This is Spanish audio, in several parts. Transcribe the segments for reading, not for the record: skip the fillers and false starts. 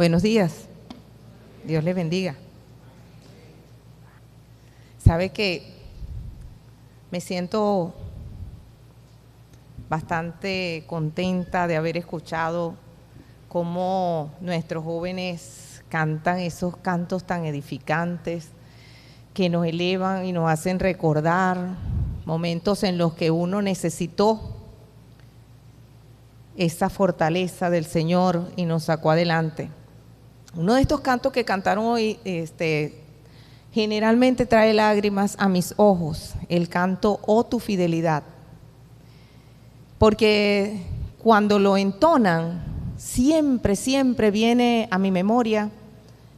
Buenos días. Dios les bendiga. Sabe que me siento bastante contenta de haber escuchado cómo nuestros jóvenes cantan esos cantos tan edificantes que nos elevan y nos hacen recordar momentos en los que uno necesitó esa fortaleza del Señor y nos sacó adelante. Uno de estos cantos que cantaron hoy generalmente trae lágrimas a mis ojos, el canto "Oh tu fidelidad", porque cuando lo entonan siempre viene a mi memoria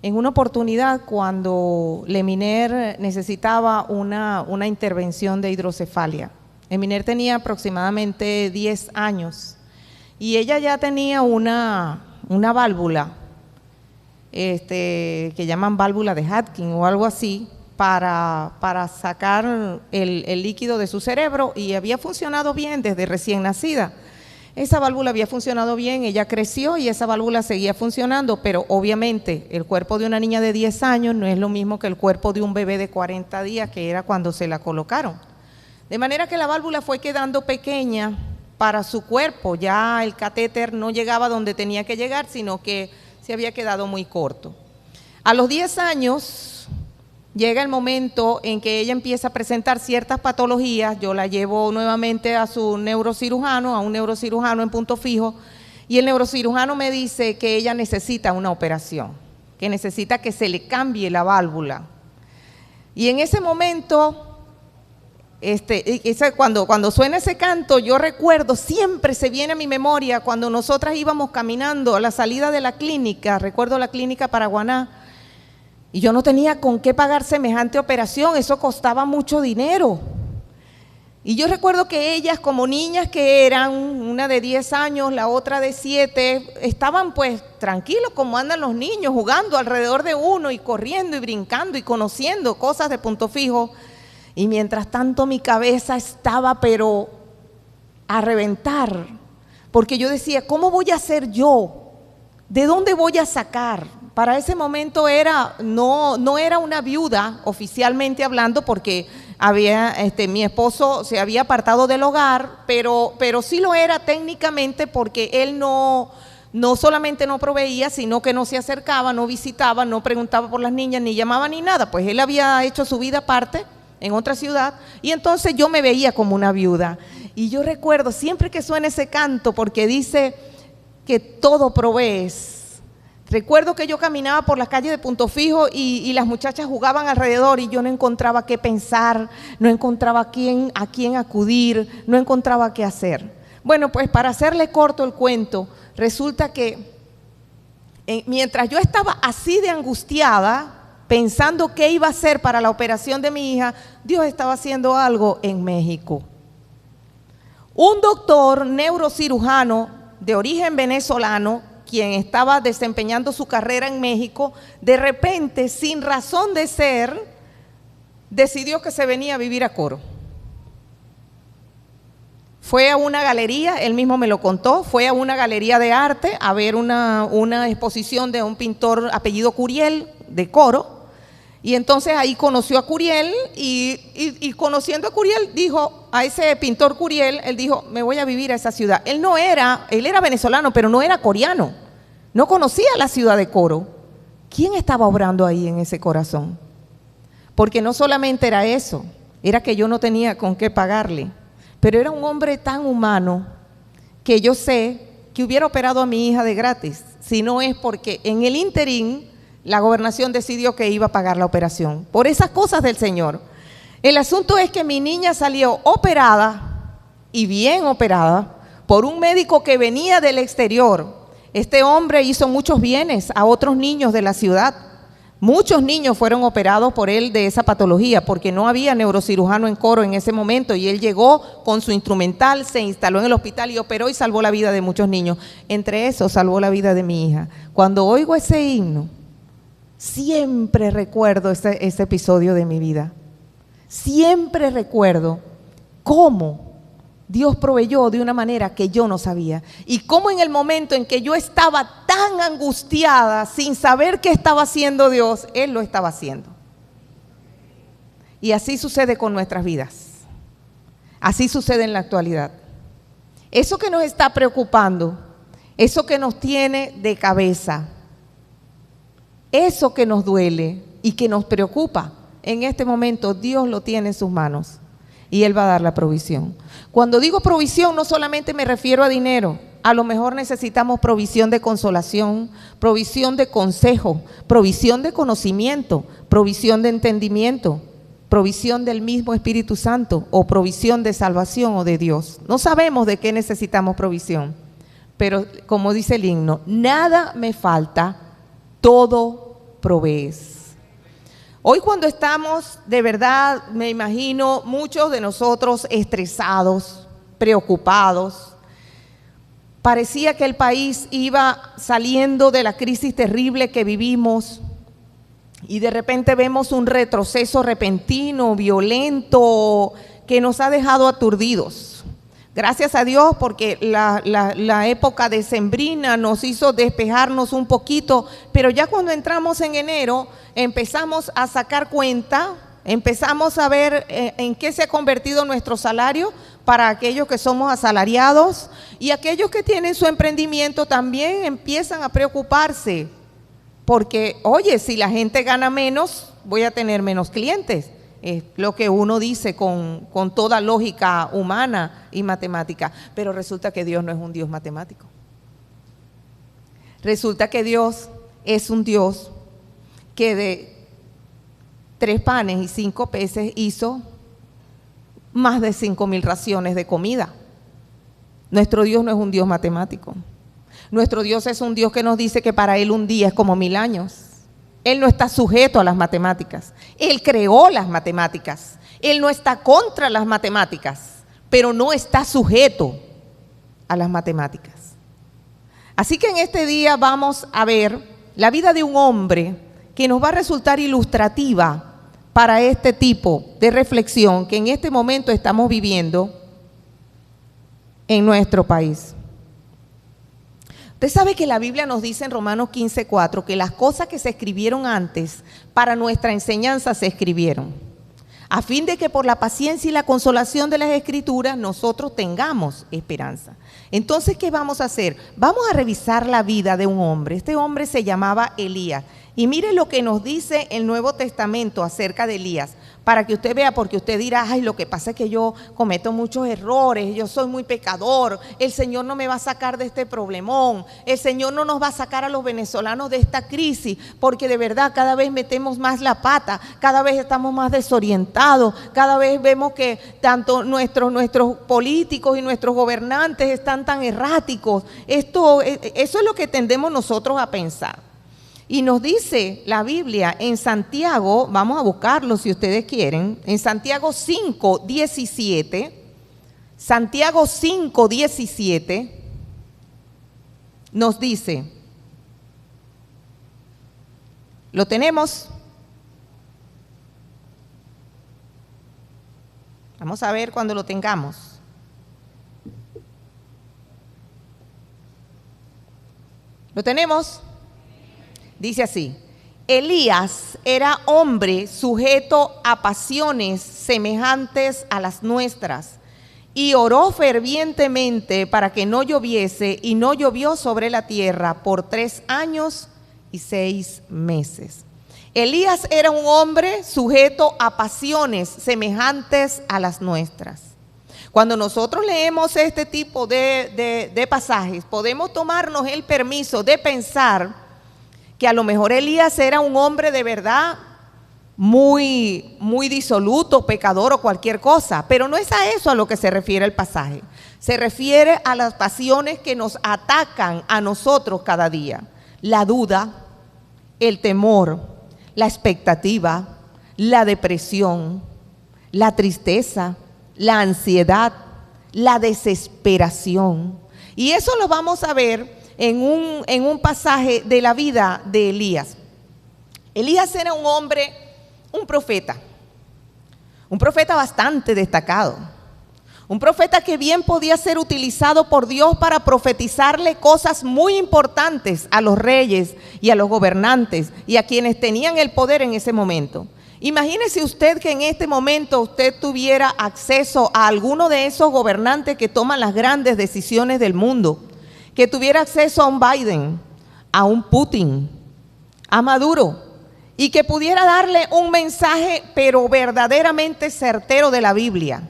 en una oportunidad cuando Leminer necesitaba una intervención de hidrocefalia. Leminer tenía aproximadamente 10 años y ella ya tenía una válvula que llaman válvula de Hodgkin o algo así, para sacar el líquido de su cerebro, y había funcionado bien desde recién nacida. Esa válvula había funcionado bien, ella creció y esa válvula seguía funcionando, pero obviamente el cuerpo de una niña de 10 años no es lo mismo que el cuerpo de un bebé de 40 días, que era cuando se la colocaron. De manera que la válvula fue quedando pequeña para su cuerpo, ya el catéter no llegaba donde tenía que llegar, sino que se había quedado muy corto. A los 10 años llega el momento en que ella empieza a presentar ciertas patologías. Yo la llevo nuevamente a su neurocirujano, a un neurocirujano en Punto Fijo, y el neurocirujano me dice que ella necesita una operación, que necesita que se le cambie la válvula. Y en ese momento, cuando suena ese canto, yo recuerdo, siempre se viene a mi memoria cuando nosotras íbamos caminando a la salida de la clínica, recuerdo la clínica Paraguaná, y yo no tenía con qué pagar semejante operación, eso costaba mucho dinero. Y yo recuerdo que ellas, como niñas que eran, una de 10 años, la otra de 7, estaban pues tranquilos como andan los niños, jugando alrededor de uno y corriendo y brincando y conociendo cosas de Punto Fijo. Y mientras tanto mi cabeza estaba pero a reventar, porque yo decía, ¿cómo voy a hacer yo? ¿De dónde voy a sacar? Para ese momento no era una viuda oficialmente hablando, porque mi esposo se había apartado del hogar, pero sí lo era técnicamente, porque él no solamente no proveía, sino que no se acercaba, no visitaba, no preguntaba por las niñas, ni llamaba ni nada, pues él había hecho su vida aparte en otra ciudad, y entonces yo me veía como una viuda. Y yo recuerdo siempre que suena ese canto, porque dice que todo provees. Recuerdo que yo caminaba por las calles de Punto Fijo y las muchachas jugaban alrededor y yo no encontraba qué pensar, no encontraba a quién acudir, no encontraba qué hacer. Bueno, pues para hacerle corto el cuento, resulta que mientras yo estaba así de angustiada, pensando qué iba a hacer para la operación de mi hija, Dios estaba haciendo algo en México. Un doctor neurocirujano de origen venezolano, quien estaba desempeñando su carrera en México, de repente, sin razón de ser, decidió que se venía a vivir a Coro. Fue a una galería, él mismo me lo contó, fue a una galería de arte a ver una exposición de un pintor apellido Curiel de Coro. Y entonces ahí conoció a Curiel y conociendo a Curiel, dijo, a ese pintor Curiel, él dijo, me voy a vivir a esa ciudad. Él era venezolano, pero no era coreano, no conocía la ciudad de Coro. ¿Quién estaba obrando ahí en ese corazón? Porque no solamente era eso, era que yo no tenía con qué pagarle, pero era un hombre tan humano que yo sé que hubiera operado a mi hija de gratis, si no es porque en el interín la gobernación decidió que iba a pagar la operación, por esas cosas del Señor. El asunto es que mi niña salió operada, y bien operada, por un médico que venía del exterior. Este hombre hizo muchos bienes a otros niños de la ciudad. Muchos niños fueron operados por él de esa patología, porque no había neurocirujano en Coro en ese momento, y él llegó con su instrumental, se instaló en el hospital y operó y salvó la vida de muchos niños. Entre esos salvó la vida de mi hija. Cuando oigo ese himno, siempre recuerdo ese episodio de mi vida. Siempre recuerdo cómo Dios proveyó de una manera que yo no sabía, y cómo en el momento en que yo estaba tan tan angustiada, sin saber qué estaba haciendo Dios, Él lo estaba haciendo. Y así sucede con nuestras vidas. Así sucede en la actualidad. Eso que nos está preocupando, eso que nos tiene de cabeza, eso que nos duele y que nos preocupa, en este momento Dios lo tiene en sus manos y Él va a dar la provisión. Cuando digo provisión, no solamente me refiero a dinero. A lo mejor necesitamos provisión de consolación, provisión de consejo, provisión de conocimiento, provisión de entendimiento, provisión del mismo Espíritu Santo o provisión de salvación o de Dios. No sabemos de qué necesitamos provisión, pero como dice el himno, nada me falta, todo provees. Hoy cuando estamos, de verdad, me imagino muchos de nosotros estresados, preocupados, parecía que el país iba saliendo de la crisis terrible que vivimos y de repente vemos un retroceso repentino, violento, que nos ha dejado aturdidos. Gracias a Dios porque la época decembrina nos hizo despejarnos un poquito, pero ya cuando entramos en enero empezamos a sacar cuenta, empezamos a ver en qué se ha convertido nuestro salario para aquellos que somos asalariados, y aquellos que tienen su emprendimiento también empiezan a preocuparse porque, oye, si la gente gana menos, voy a tener menos clientes. Es lo que uno dice con toda lógica humana y matemática, pero resulta que Dios no es un Dios matemático. Resulta que Dios es un Dios que de 3 panes y 5 peces hizo más de 5,000 raciones de comida. Nuestro Dios no es un Dios matemático. Nuestro Dios es un Dios que nos dice que para Él un día es como 1000 años. Él no está sujeto a las matemáticas. Él creó las matemáticas. Él no está contra las matemáticas, pero no está sujeto a las matemáticas. Así que en este día vamos a ver la vida de un hombre que nos va a resultar ilustrativa para este tipo de reflexión que en este momento estamos viviendo en nuestro país. Usted sabe que la Biblia nos dice en Romanos 15:4 que las cosas que se escribieron antes para nuestra enseñanza se escribieron, a fin de que por la paciencia y la consolación de las Escrituras nosotros tengamos esperanza. Entonces, ¿qué vamos a hacer? Vamos a revisar la vida de un hombre. Este hombre se llamaba Elías. Y mire lo que nos dice el Nuevo Testamento acerca de Elías, para que usted vea, porque usted dirá, ay, lo que pasa es que yo cometo muchos errores, yo soy muy pecador, el Señor no me va a sacar de este problemón, el Señor no nos va a sacar a los venezolanos de esta crisis, porque de verdad cada vez metemos más la pata, cada vez estamos más desorientados, cada vez vemos que tanto nuestros políticos y nuestros gobernantes están tan erráticos. Eso es lo que tendemos nosotros a pensar. Y nos dice la Biblia en Santiago, vamos a buscarlo si ustedes quieren, en Santiago 5:17, Santiago 5:17 nos dice, ¿lo tenemos? Vamos a ver cuando lo tengamos. ¿Lo tenemos? Dice así: Elías era hombre sujeto a pasiones semejantes a las nuestras, y oró fervientemente para que no lloviese, y no llovió sobre la tierra por 3 años y 6 meses. Elías era un hombre sujeto a pasiones semejantes a las nuestras. Cuando nosotros leemos este tipo de pasajes, podemos tomarnos el permiso de pensar que a lo mejor Elías era un hombre de verdad muy disoluto, pecador o cualquier cosa, pero no es a eso a lo que se refiere el pasaje. Se refiere a las pasiones que nos atacan a nosotros cada día: la duda, el temor, la expectativa, la depresión, la tristeza, la ansiedad, la desesperación. Y eso lo vamos a ver en un pasaje de la vida de Elías. Elías era un hombre, un profeta bastante destacado, Un profeta que bien podía ser utilizado por Dios para profetizarle cosas muy importantes a los reyes y a los gobernantes y a quienes tenían el poder en ese momento. Imagínese usted que en este momento usted tuviera acceso a alguno de esos gobernantes que toman las grandes decisiones del mundo, que tuviera acceso a un Biden, a un Putin, a Maduro, y que pudiera darle un mensaje pero verdaderamente certero de la Biblia.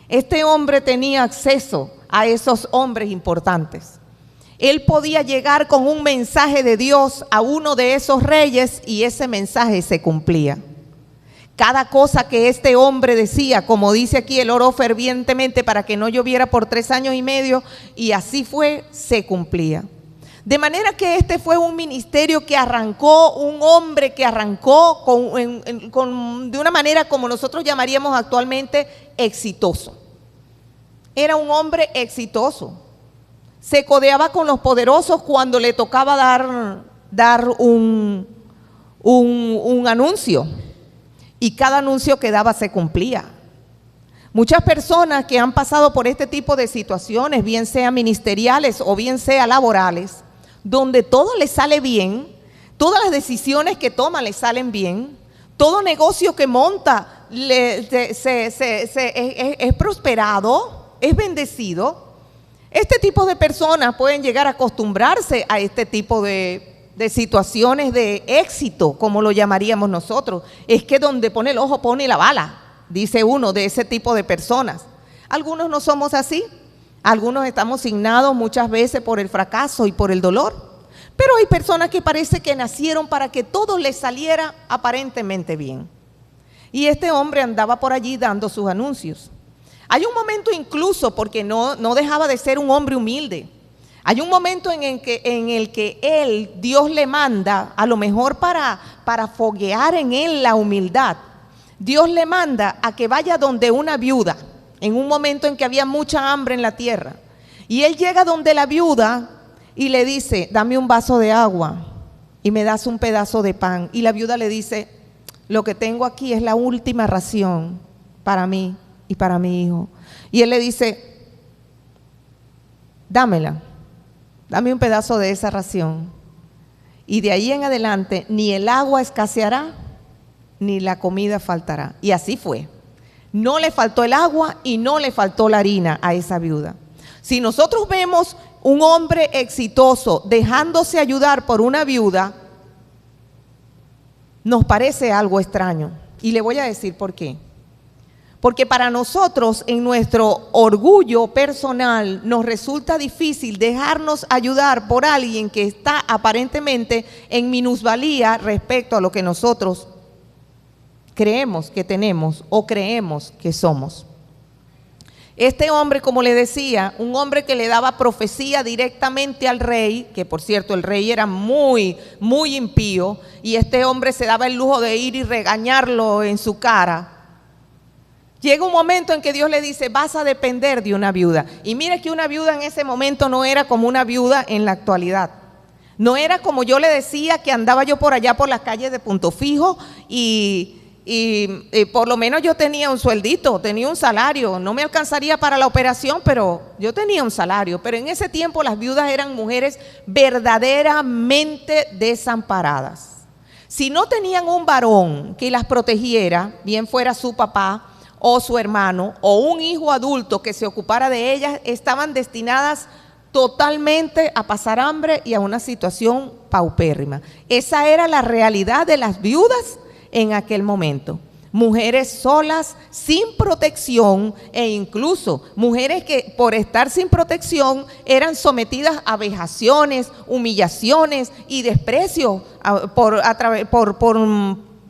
Este hombre tenía acceso a esos hombres importantes. Él podía llegar con un mensaje de Dios a uno de esos reyes y ese mensaje se cumplía. Cada cosa que este hombre decía, como dice aquí, él oró fervientemente para que no lloviera por 3 años y medio, y así fue, se cumplía. De manera que este fue un ministerio que arrancó, un hombre que arrancó de una manera como nosotros llamaríamos actualmente exitoso. Era un hombre exitoso. Se codeaba con los poderosos cuando le tocaba dar un anuncio. Y cada anuncio que daba se cumplía. Muchas personas que han pasado por este tipo de situaciones, bien sea ministeriales o bien sea laborales, donde todo les sale bien, todas las decisiones que toma les salen bien, todo negocio que monta es prosperado, es bendecido. Este tipo de personas pueden llegar a acostumbrarse a este tipo de situaciones de éxito, como lo llamaríamos nosotros. Es que donde pone el ojo pone la bala, dice uno de ese tipo de personas. Algunos no somos así, algunos estamos signados muchas veces por el fracaso y por el dolor, pero hay personas que parece que nacieron para que todo les saliera aparentemente bien. Y este hombre andaba por allí dando sus anuncios. Hay un momento incluso, porque no dejaba de ser un hombre humilde, hay un momento en el que Dios le manda, a lo mejor para foguear en él la humildad, Dios le manda a que vaya donde una viuda, en un momento en que había mucha hambre en la tierra. Y él llega donde la viuda y le dice, dame un vaso de agua y me das un pedazo de pan. Y la viuda le dice, lo que tengo aquí es la última ración para mí y para mi hijo. Y él le dice, dámela. Dame un pedazo de esa ración. Y de ahí en adelante ni el agua escaseará, ni la comida faltará. Y así fue. No le faltó el agua y no le faltó la harina a esa viuda. Si nosotros vemos un hombre exitoso dejándose ayudar por una viuda, nos parece algo extraño. Y le voy a decir por qué. Porque para nosotros, en nuestro orgullo personal, nos resulta difícil dejarnos ayudar por alguien que está aparentemente en minusvalía respecto a lo que nosotros creemos que tenemos o creemos que somos. Este hombre, como le decía, un hombre que le daba profecía directamente al rey, que por cierto el rey era muy, muy impío, y este hombre se daba el lujo de ir y regañarlo en su cara. Llega un momento en que Dios le dice, vas a depender de una viuda. Y mire que una viuda en ese momento no era como una viuda en la actualidad. No era como yo le decía, que andaba yo por allá por las calles de Punto Fijo y por lo menos yo tenía un sueldito, tenía un salario. No me alcanzaría para la operación, pero yo tenía un salario. Pero en ese tiempo las viudas eran mujeres verdaderamente desamparadas. Si no tenían un varón que las protegiera, bien fuera su papá o su hermano o un hijo adulto que se ocupara de ellas, estaban destinadas totalmente a pasar hambre y a una situación paupérrima. Esa era la realidad de las viudas en aquel momento. Mujeres solas, sin protección, e incluso mujeres que por estar sin protección eran sometidas a vejaciones, humillaciones y desprecio por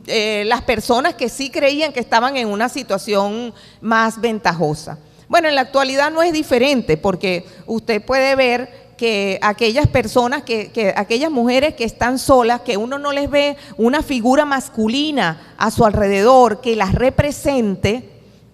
las personas que sí creían que estaban en una situación más ventajosa. Bueno, en la actualidad no es diferente, porque usted puede ver que aquellas personas, aquellas mujeres que están solas, que uno no les ve una figura masculina a su alrededor que las represente,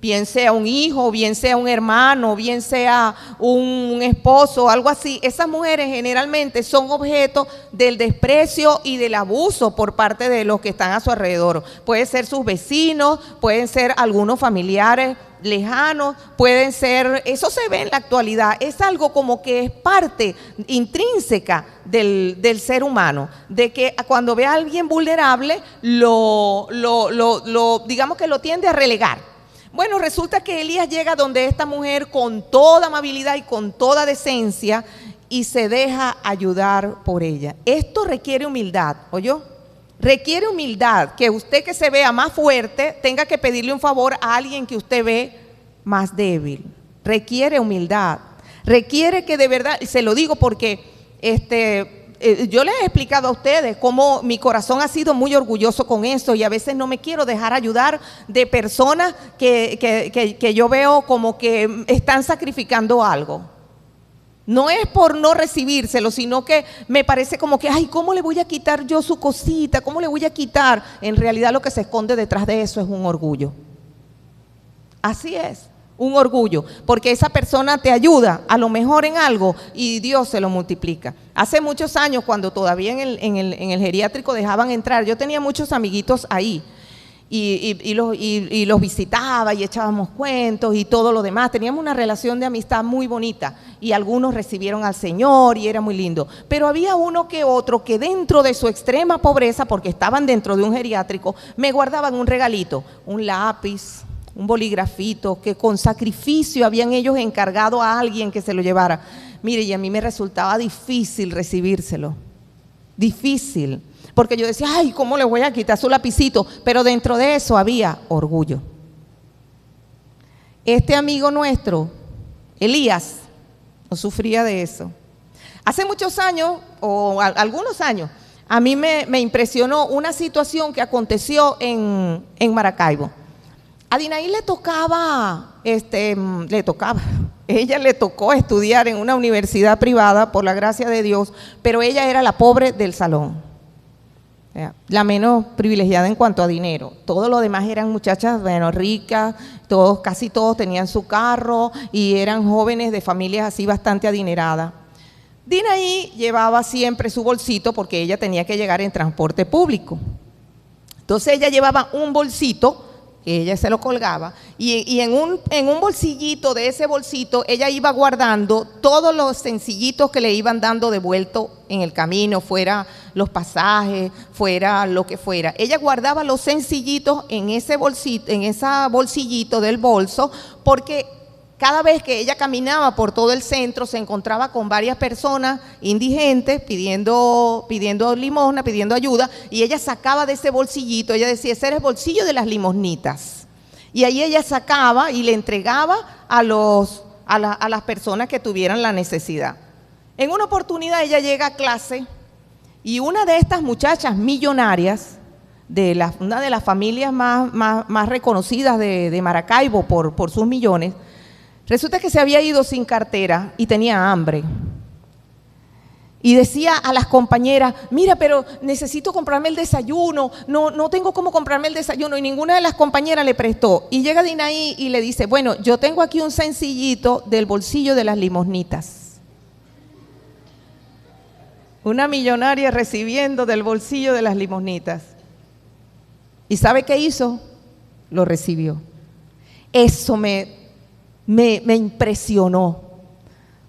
bien sea un hijo, bien sea un hermano, bien sea un esposo, algo así, esas mujeres generalmente son objeto del desprecio y del abuso por parte de los que están a su alrededor. Pueden ser sus vecinos, pueden ser algunos familiares lejanos, pueden ser, eso se ve en la actualidad, es algo como que es parte intrínseca del ser humano, de que cuando ve a alguien vulnerable, digamos que lo tiende a relegar. Bueno, resulta que Elías llega donde esta mujer con toda amabilidad y con toda decencia y se deja ayudar por ella. Esto requiere humildad, ¿oyó? Requiere humildad, que usted que se vea más fuerte tenga que pedirle un favor a alguien que usted ve más débil. Requiere humildad, requiere que de verdad, se lo digo porque yo les he explicado a ustedes cómo mi corazón ha sido muy orgulloso con eso y a veces no me quiero dejar ayudar de personas que yo veo como que están sacrificando algo. No es por no recibírselo, sino que me parece como que, ay, ¿cómo le voy a quitar yo su cosita? ¿Cómo le voy a quitar? En realidad lo que se esconde detrás de eso es un orgullo. Así es, un orgullo, porque esa persona te ayuda a lo mejor en algo y Dios se lo multiplica. Hace muchos años, cuando todavía en el geriátrico dejaban entrar, yo tenía muchos amiguitos ahí. Y los visitaba y echábamos cuentos y todo lo demás. Teníamos una relación de amistad muy bonita y algunos recibieron al Señor y era muy lindo. Pero había uno que otro que dentro de su extrema pobreza, porque estaban dentro de un geriátrico, me guardaban un regalito, un lápiz, un bolígrafito, que con sacrificio habían ellos encargado a alguien que se lo llevara. Mire, y a mí me resultaba difícil recibírselo, difícil. Porque yo decía, ay, ¿cómo le voy a quitar su lapicito? Pero dentro de eso había orgullo. Este amigo nuestro, Elías, no sufría de eso. Hace muchos años, o algunos años, a mí me impresionó una situación que aconteció en Maracaibo. A Dinaí le tocaba, ella le tocó estudiar en una universidad privada, por la gracia de Dios, pero ella era la pobre del salón. La menos privilegiada en cuanto a dinero. Todo lo demás eran muchachas, bueno, ricas, casi todos tenían su carro y eran jóvenes de familias así bastante adineradas. Dinaí llevaba siempre su bolsito porque ella tenía que llegar en transporte público. Entonces ella llevaba un bolsito, ella se lo colgaba, y en un bolsillito de ese bolsito ella iba guardando todos los sencillitos que le iban dando devuelto en el camino, fuera los pasajes, fuera lo que fuera. Ella guardaba los sencillitos en ese bolsillito del bolso, porque cada vez que ella caminaba por todo el centro se encontraba con varias personas indigentes pidiendo limosna, pidiendo ayuda, y ella sacaba de ese bolsillito, ella decía, ese era el bolsillo de las limosnitas. Y ahí ella sacaba y le entregaba a las personas que tuvieran la necesidad. En una oportunidad ella llega a clase y una de estas muchachas millonarias, una de las familias más reconocidas de Maracaibo por sus millones, resulta que se había ido sin cartera y tenía hambre. Y decía a las compañeras, mira, pero necesito comprarme el desayuno, no tengo cómo comprarme el desayuno, y ninguna de las compañeras le prestó. Y llega Dinaí y le dice, bueno, yo tengo aquí un sencillito del bolsillo de las limosnitas. Una millonaria recibiendo del bolsillo de las limosnitas. ¿Y sabe qué hizo? Lo recibió. Eso me impresionó,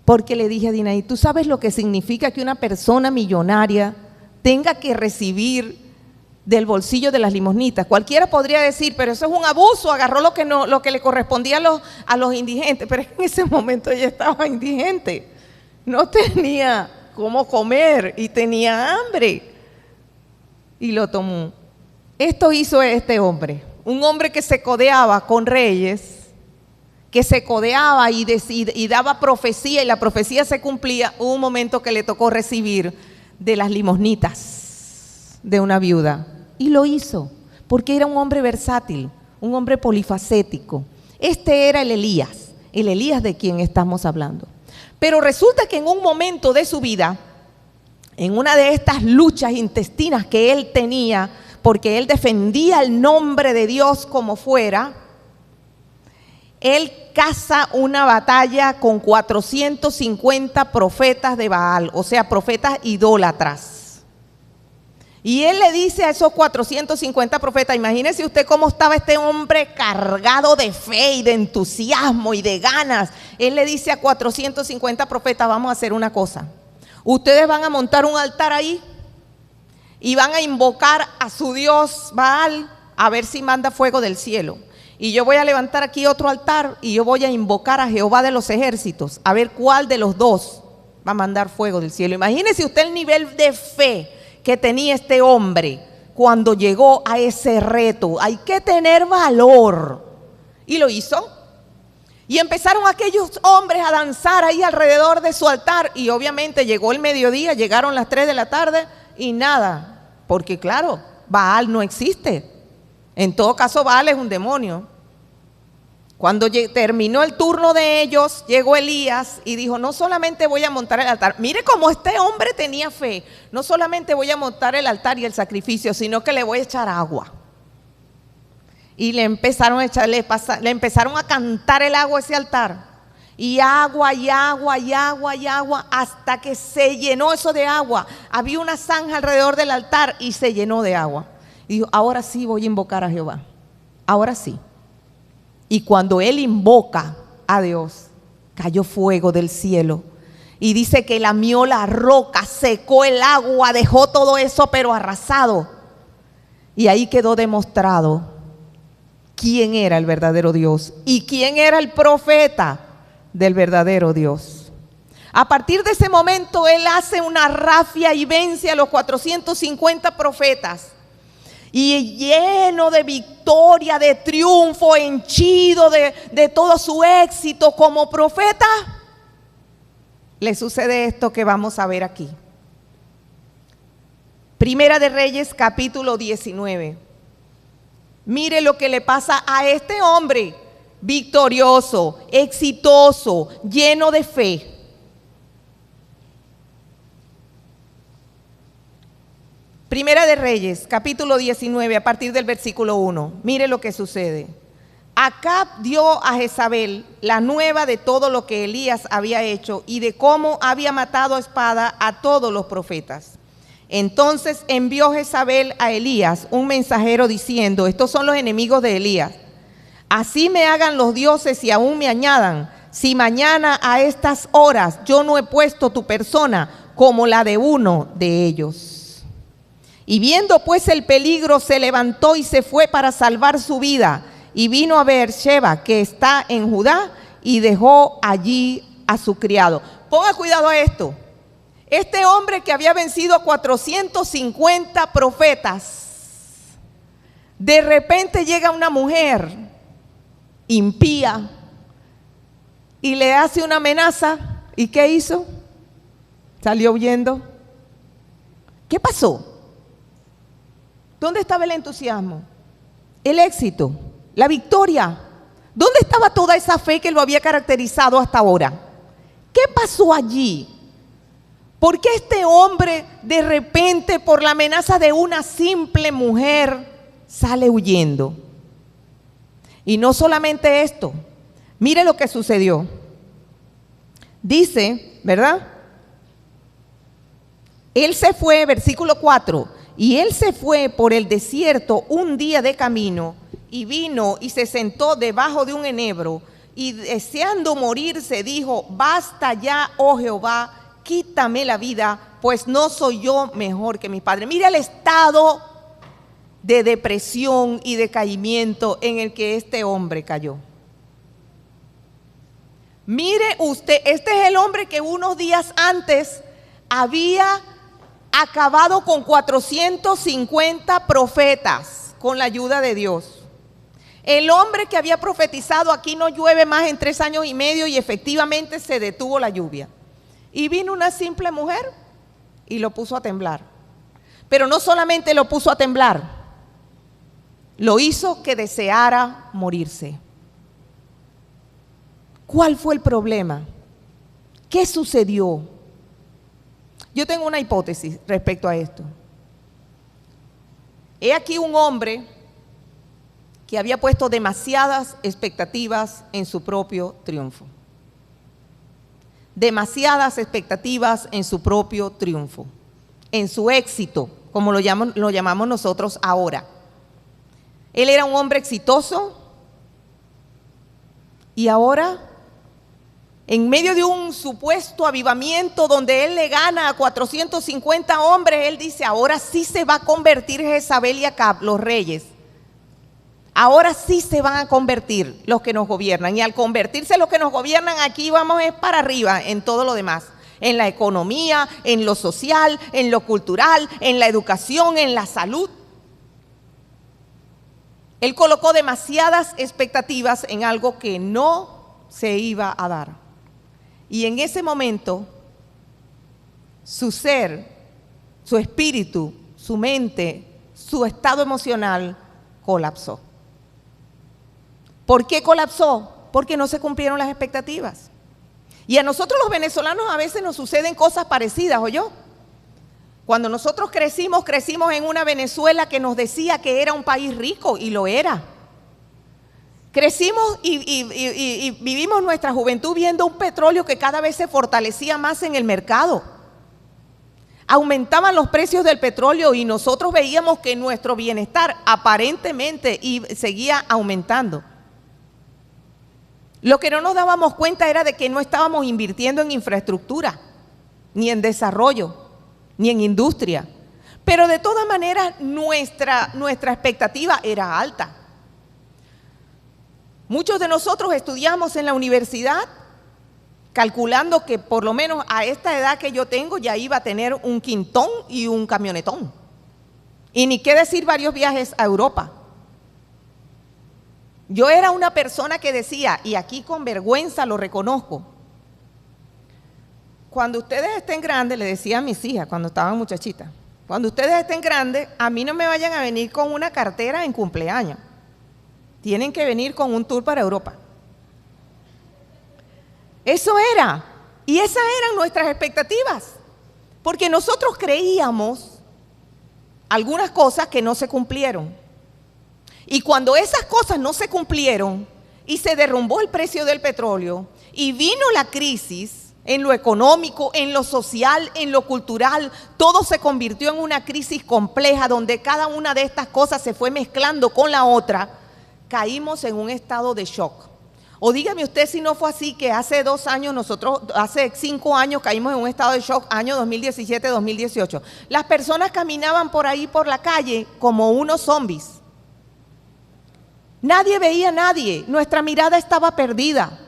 porque le dije a Dinaí, ¿tú sabes lo que significa que una persona millonaria tenga que recibir del bolsillo de las limosnitas? Cualquiera podría decir, pero eso es un abuso, agarró lo que le correspondía a los indigentes, pero en ese momento ella estaba indigente, no tenía cómo comer y tenía hambre, y lo tomó. Esto hizo este hombre, un hombre que se codeaba con reyes, que se codeaba y daba profecía, y la profecía se cumplía. Hubo un momento que le tocó recibir de las limosnitas de una viuda, y lo hizo, porque era un hombre versátil, un hombre polifacético. Este era el Elías de quien estamos hablando. Pero resulta que en un momento de su vida, en una de estas luchas intestinas que él tenía, porque él defendía el nombre de Dios como fuera, él caza una batalla con 450 profetas de Baal, o sea, profetas idólatras. Y él le dice a esos 450 profetas, imagínese usted cómo estaba este hombre cargado de fe y de entusiasmo y de ganas. Él le dice a 450 profetas, vamos a hacer una cosa. Ustedes van a montar un altar ahí y van a invocar a su Dios Baal a ver si manda fuego del cielo. Y yo voy a levantar aquí otro altar y yo voy a invocar a Jehová de los ejércitos a ver cuál de los dos va a mandar fuego del cielo. Imagínese usted el nivel de fe que tenía este hombre cuando llegó a ese reto. Hay que tener valor. Y lo hizo. Y empezaron aquellos hombres a danzar ahí alrededor de su altar. Y obviamente llegó el mediodía, llegaron las 3 de la tarde y nada. Porque claro, Baal no existe. En todo caso, Baal es un demonio. Cuando terminó el turno de ellos, llegó Elías y dijo, no solamente voy a montar el altar. Mire cómo este hombre tenía fe. No solamente voy a montar el altar y el sacrificio, sino que le voy a echar agua. Y le empezaron a cantar el agua a ese altar. Y agua, y agua, y agua, y agua, hasta que se llenó eso de agua. Había una zanja alrededor del altar y se llenó de agua. Y dijo, ahora sí voy a invocar a Jehová. Ahora sí. Y cuando él invoca a Dios, cayó fuego del cielo. Y dice que lamió la roca, secó el agua, dejó todo eso pero arrasado. Y ahí quedó demostrado quién era el verdadero Dios y quién era el profeta del verdadero Dios. A partir de ese momento él hace una rafia y vence a los 450 profetas. Y lleno de victoria, de triunfo, henchido de todo su éxito como profeta, le sucede esto que vamos a ver aquí. Primera de Reyes, capítulo 19. Mire lo que le pasa a este hombre victorioso, exitoso, lleno de fe. Primera de Reyes, capítulo 19, a partir del versículo 1. Mire lo que sucede. Acab dio a Jezabel la nueva de todo lo que Elías había hecho y de cómo había matado a espada a todos los profetas. Entonces envió Jezabel a Elías un mensajero diciendo, estos son los enemigos de Elías. Así me hagan los dioses y aún me añadan, si mañana a estas horas yo no he puesto tu persona como la de uno de ellos. Y viendo pues el peligro, se levantó y se fue para salvar su vida. Y vino a Beersheba, que está en Judá, y dejó allí a su criado. Ponga cuidado a esto. Este hombre que había vencido a 450 profetas, de repente llega una mujer impía y le hace una amenaza. ¿Y qué hizo? Salió huyendo. ¿Qué pasó? ¿Dónde estaba el entusiasmo? El éxito, la victoria. ¿Dónde estaba toda esa fe que lo había caracterizado hasta ahora? ¿Qué pasó allí? ¿Por qué este hombre de repente por la amenaza de una simple mujer sale huyendo? Y no solamente esto, mire lo que sucedió. Dice, ¿verdad? Él se fue, versículo 4, y él se fue por el desierto un día de camino y vino y se sentó debajo de un enebro y deseando morirse dijo, basta ya, oh Jehová, quítame la vida, pues no soy yo mejor que mi padre. Mira el estado de depresión y decaimiento en el que este hombre cayó. Mire usted, este es el hombre que unos días antes había acabado con 450 profetas con la ayuda de Dios. El hombre que había profetizado, aquí no llueve más en 3 años y medio, y efectivamente se detuvo la lluvia. Y vino una simple mujer y lo puso a temblar. Pero no solamente lo puso a temblar, lo hizo que deseara morirse. ¿Cuál fue el problema? ¿Qué sucedió? Yo tengo una hipótesis respecto a esto. He aquí un hombre que había puesto demasiadas expectativas en su propio triunfo. Demasiadas expectativas en su propio triunfo, en su éxito, como lo llamamos nosotros ahora. Él era un hombre exitoso y ahora, en medio de un supuesto avivamiento donde él le gana a 450 hombres, él dice, ahora sí se va a convertir Jezabel y Acab, los reyes. Ahora sí se van a convertir los que nos gobiernan. Y al convertirse los que nos gobiernan, aquí vamos para arriba en todo lo demás. En la economía, en lo social, en lo cultural, en la educación, en la salud. Él colocó demasiadas expectativas en algo que no se iba a dar. Y en ese momento, su ser, su espíritu, su mente, su estado emocional colapsó. ¿Por qué colapsó? Porque no se cumplieron las expectativas. Y a nosotros los venezolanos a veces nos suceden cosas parecidas, ¿oyó? Cuando nosotros crecimos en una Venezuela que nos decía que era un país rico, y lo era. Crecimos y vivimos nuestra juventud viendo un petróleo que cada vez se fortalecía más en el mercado. Aumentaban los precios del petróleo y nosotros veíamos que nuestro bienestar aparentemente seguía aumentando. Lo que no nos dábamos cuenta era de que no estábamos invirtiendo en infraestructura, ni en desarrollo, ni en industria. Pero de todas maneras nuestra expectativa era alta. Muchos de nosotros estudiamos en la universidad calculando que por lo menos a esta edad que yo tengo ya iba a tener un quintón y un camionetón. Y ni qué decir varios viajes a Europa. Yo era una persona que decía, y aquí con vergüenza lo reconozco, cuando ustedes estén grandes, le decía a mis hijas cuando estaban muchachitas, cuando ustedes estén grandes, a mí no me vayan a venir con una cartera en cumpleaños. Tienen que venir con un tour para Europa. Eso era, y esas eran nuestras expectativas, porque nosotros creíamos algunas cosas que no se cumplieron. Y cuando esas cosas no se cumplieron y se derrumbó el precio del petróleo y vino la crisis en lo económico, en lo social, en lo cultural, todo se convirtió en una crisis compleja donde cada una de estas cosas se fue mezclando con la otra, caímos en un estado de shock. O dígame usted si no fue así, que hace 2 años hace 5 años caímos en un estado de shock, año 2017-2018. Las personas caminaban por ahí por la calle como unos zombies. Nadie veía a nadie, nuestra mirada estaba perdida.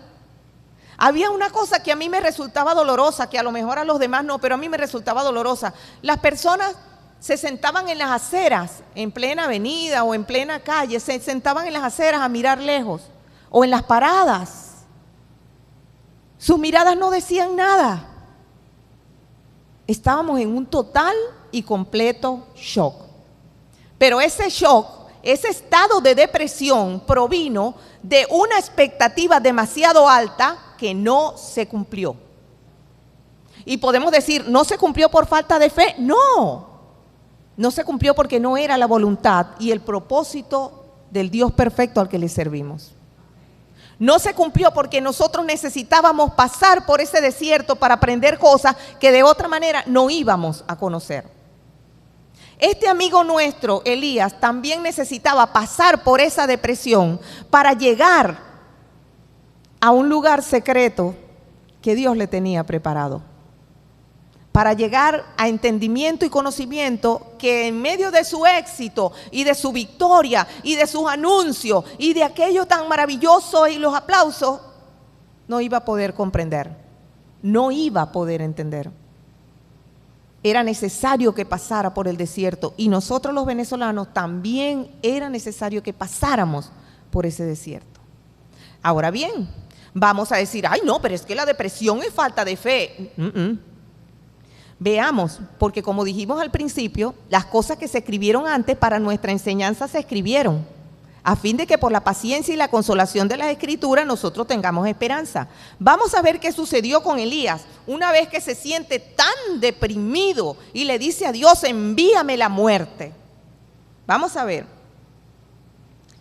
Había una cosa que a mí me resultaba dolorosa, que a lo mejor a los demás no, pero a mí me resultaba dolorosa. Las personas se sentaban en las aceras, en plena avenida o en plena calle, se sentaban en las aceras a mirar lejos, o en las paradas. Sus miradas no decían nada. Estábamos en un total y completo shock. Pero ese shock, ese estado de depresión provino de una expectativa demasiado alta que no se cumplió. Y podemos decir, ¿no se cumplió por falta de fe? No, no se cumplió porque no era la voluntad y el propósito del Dios perfecto al que le servimos. No se cumplió porque nosotros necesitábamos pasar por ese desierto para aprender cosas que de otra manera no íbamos a conocer. Este amigo nuestro, Elías, también necesitaba pasar por esa depresión para llegar a un lugar secreto que Dios le tenía preparado. Para llegar a entendimiento y conocimiento que en medio de su éxito y de su victoria y de sus anuncios y de aquello tan maravilloso y los aplausos, no iba a poder comprender, no iba a poder entender. Era necesario que pasara por el desierto y nosotros los venezolanos también era necesario que pasáramos por ese desierto. Ahora bien, vamos a decir, ay no, pero es que la depresión es falta de fe. Veamos, porque como dijimos al principio, las cosas que se escribieron antes para nuestra enseñanza se escribieron, a fin de que por la paciencia y la consolación de las Escrituras nosotros tengamos esperanza. Vamos a ver qué sucedió con Elías, una vez que se siente tan deprimido y le dice a Dios, envíame la muerte. Vamos a ver.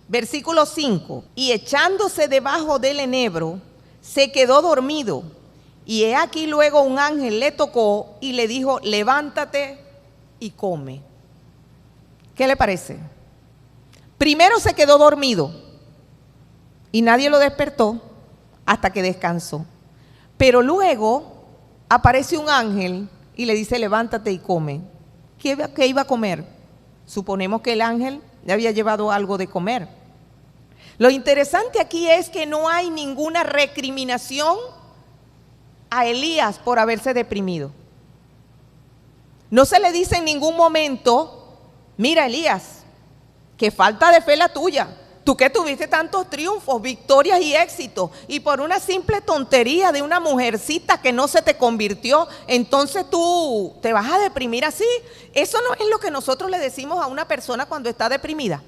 Versículo 5. Y echándose debajo del enebro, se quedó dormido. Y he aquí luego un ángel le tocó y le dijo, levántate y come. ¿Qué le parece? Primero se quedó dormido y nadie lo despertó hasta que descansó. Pero luego aparece un ángel y le dice, levántate y come. ¿Qué iba a comer? Suponemos que el ángel le había llevado algo de comer. Lo interesante aquí es que no hay ninguna recriminación a Elías por haberse deprimido. No se le dice en ningún momento, mira Elías, qué falta de fe la tuya. Tú que tuviste tantos triunfos, victorias y éxitos, y por una simple tontería de una mujercita que no se te convirtió, entonces tú te vas a deprimir así. Eso no es lo que nosotros le decimos a una persona cuando está deprimida.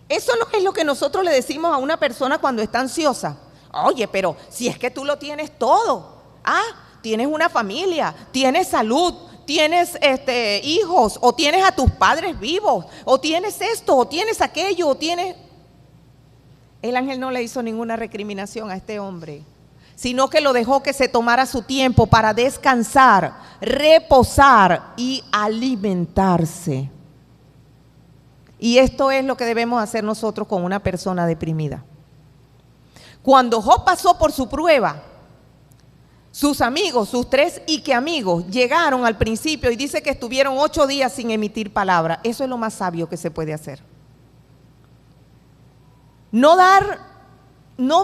Eso no es lo que nosotros le decimos a una persona cuando está ansiosa. Oye, pero si es que tú lo tienes todo. Tienes una familia, tienes salud, tienes hijos, o tienes a tus padres vivos, o tienes esto, o tienes aquello, o tienes... El ángel no le hizo ninguna recriminación a este hombre, sino que lo dejó que se tomara su tiempo para descansar, reposar y alimentarse. Y esto es lo que debemos hacer nosotros con una persona deprimida. Cuando Job pasó por su prueba, sus amigos, sus 3 amigos, llegaron al principio y dice que estuvieron 8 días sin emitir palabra. Eso es lo más sabio que se puede hacer. No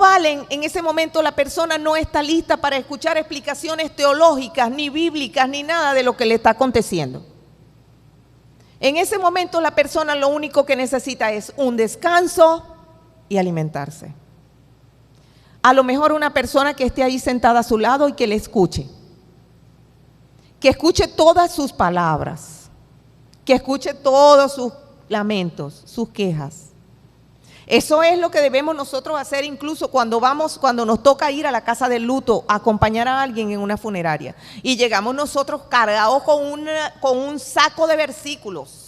valen, en ese momento la persona no está lista para escuchar explicaciones teológicas, ni bíblicas, ni nada de lo que le está aconteciendo. En ese momento la persona lo único que necesita es un descanso y alimentarse. A lo mejor una persona que esté ahí sentada a su lado y que le escuche. Que escuche todas sus palabras. Que escuche todos sus lamentos, sus quejas. Eso es lo que debemos nosotros hacer incluso cuando nos toca ir a la casa del luto, a acompañar a alguien en una funeraria. Y llegamos nosotros cargados con un saco de versículos.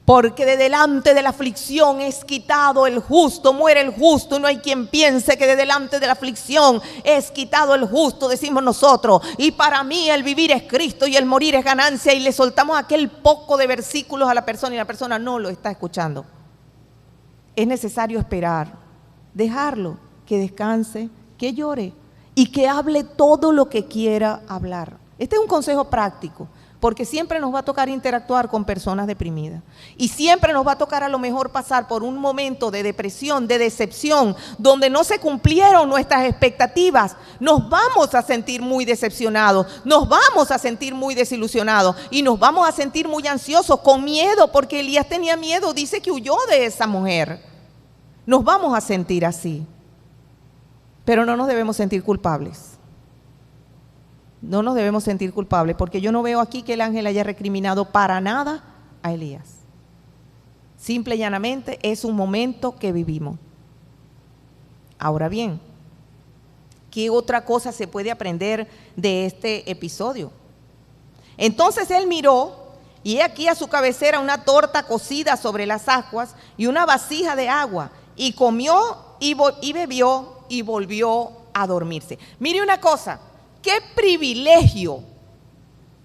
Porque de delante de la aflicción es quitado el justo, muere el justo, y no hay quien piense que de delante de la aflicción es quitado el justo, decimos nosotros. Y para mí el vivir es Cristo y el morir es ganancia, y le soltamos aquel poco de versículos a la persona y la persona no lo está escuchando. Es necesario esperar, dejarlo, que descanse, que llore y que hable todo lo que quiera hablar. Este es un consejo práctico. Porque siempre nos va a tocar interactuar con personas deprimidas. Y siempre nos va a tocar a lo mejor pasar por un momento de depresión, de decepción, donde no se cumplieron nuestras expectativas. Nos vamos a sentir muy decepcionados, nos vamos a sentir muy desilusionados y nos vamos a sentir muy ansiosos, con miedo, porque Elías tenía miedo, dice que huyó de esa mujer. Nos vamos a sentir así, pero no nos debemos sentir culpables. No nos debemos sentir culpables, porque yo no veo aquí que el ángel haya recriminado para nada a Elías. Simple y llanamente es un momento que vivimos. Ahora bien, ¿qué otra cosa se puede aprender de este episodio? Entonces él miró, y he aquí a su cabecera una torta cocida sobre las ascuas y una vasija de agua, y comió y bebió y volvió a dormirse. Mire una cosa. ¡Qué privilegio!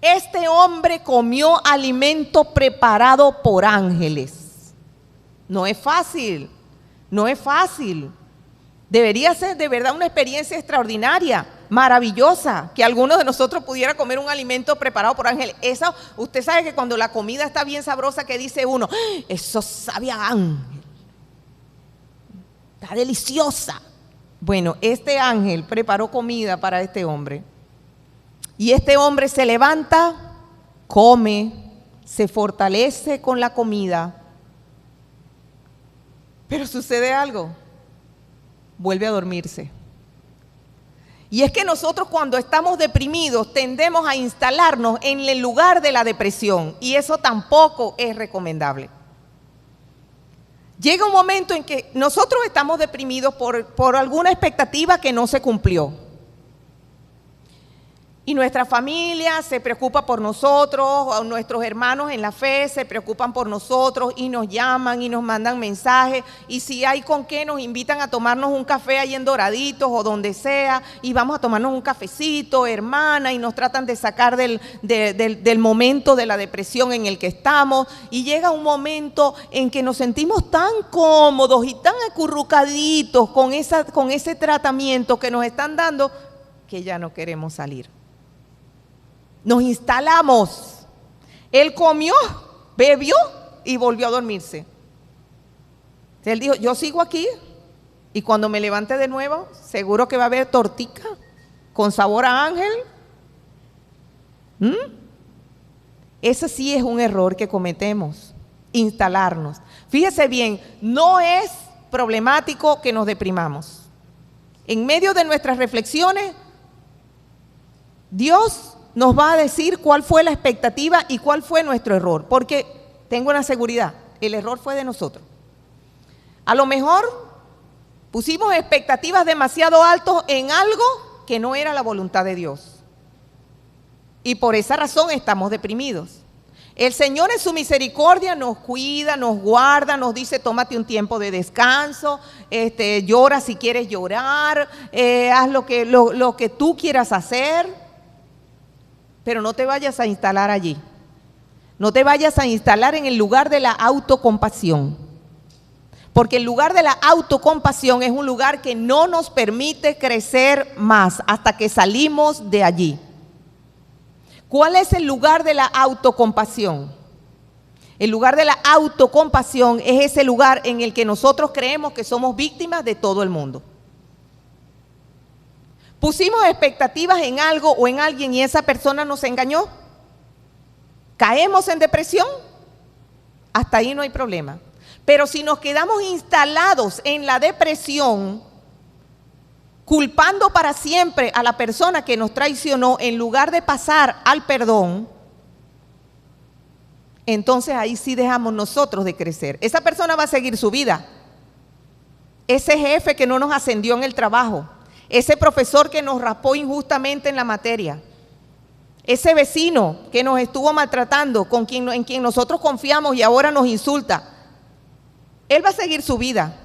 Este hombre comió alimento preparado por ángeles. No es fácil, no es fácil. Debería ser de verdad una experiencia extraordinaria, maravillosa, que alguno de nosotros pudiera comer un alimento preparado por ángeles. Eso, usted sabe que cuando la comida está bien sabrosa, que dice uno, eso sabe a ángel, está deliciosa. Bueno, este ángel preparó comida para este hombre. Y este hombre se levanta, come, se fortalece con la comida. Pero sucede algo, vuelve a dormirse. Y es que nosotros cuando estamos deprimidos tendemos a instalarnos en el lugar de la depresión, y eso tampoco es recomendable. Llega un momento en que nosotros estamos deprimidos por alguna expectativa que no se cumplió. Y nuestra familia se preocupa por nosotros, o nuestros hermanos en la fe se preocupan por nosotros y nos llaman y nos mandan mensajes. Y si hay con qué, nos invitan a tomarnos un café ahí en Doraditos o donde sea. Y vamos a tomarnos un cafecito, hermana, y nos tratan de sacar del momento de la depresión en el que estamos. Y llega un momento en que nos sentimos tan cómodos y tan acurrucaditos con ese tratamiento que nos están dando que ya no queremos salir. Nos instalamos. Él comió, bebió y volvió a dormirse. Él dijo, yo sigo aquí y cuando me levante de nuevo, seguro que va a haber tortica con sabor a ángel. Ese sí es un error que cometemos, instalarnos. Fíjese bien, no es problemático que nos deprimamos. En medio de nuestras reflexiones, Dios nos va a decir cuál fue la expectativa y cuál fue nuestro error, porque tengo una seguridad, el error fue de nosotros. A lo mejor pusimos expectativas demasiado altas en algo que no era la voluntad de Dios. Y por esa razón estamos deprimidos. El Señor en su misericordia nos cuida, nos guarda, nos dice tómate un tiempo de descanso, llora si quieres llorar, haz lo que tú quieras hacer. Pero no te vayas a instalar allí. No te vayas a instalar en el lugar de la autocompasión. Porque el lugar de la autocompasión es un lugar que no nos permite crecer más hasta que salimos de allí. ¿Cuál es el lugar de la autocompasión? El lugar de la autocompasión es ese lugar en el que nosotros creemos que somos víctimas de todo el mundo. Pusimos expectativas en algo o en alguien y esa persona nos engañó. ¿Caemos en depresión? Hasta ahí no hay problema. Pero si nos quedamos instalados en la depresión, culpando para siempre a la persona que nos traicionó en lugar de pasar al perdón, entonces ahí sí dejamos nosotros de crecer. Esa persona va a seguir su vida. Ese jefe que no nos ascendió en el trabajo, ese profesor que nos raspó injustamente en la materia, ese vecino que nos estuvo maltratando, en quien nosotros confiamos y ahora nos insulta, él va a seguir su vida,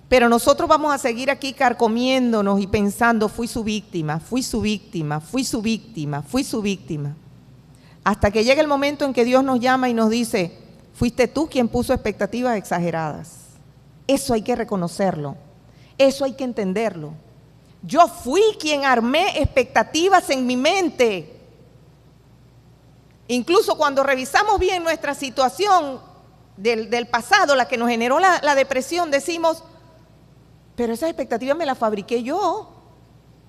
pero nosotros vamos a seguir aquí carcomiéndonos y pensando, fui su víctima, fui su víctima, fui su víctima, fui su víctima. Hasta que llegue el momento en que Dios nos llama y nos dice, fuiste tú quien puso expectativas exageradas. Eso hay que reconocerlo, eso hay que entenderlo. Yo fui quien armé expectativas en mi mente. Incluso cuando revisamos bien nuestra situación del pasado, la que nos generó la depresión, decimos, pero esas expectativas me las fabriqué yo,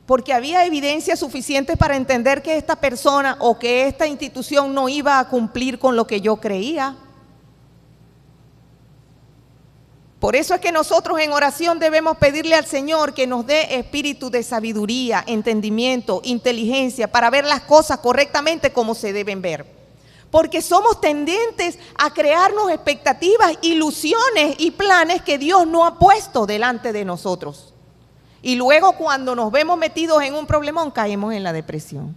porque había evidencia suficiente para entender que esta persona o que esta institución no iba a cumplir con lo que yo creía. Por eso es que nosotros en oración debemos pedirle al Señor que nos dé espíritu de sabiduría, entendimiento, inteligencia, para ver las cosas correctamente como se deben ver. Porque somos tendentes a crearnos expectativas, ilusiones y planes que Dios no ha puesto delante de nosotros. Y luego cuando nos vemos metidos en un problemón, caemos en la depresión.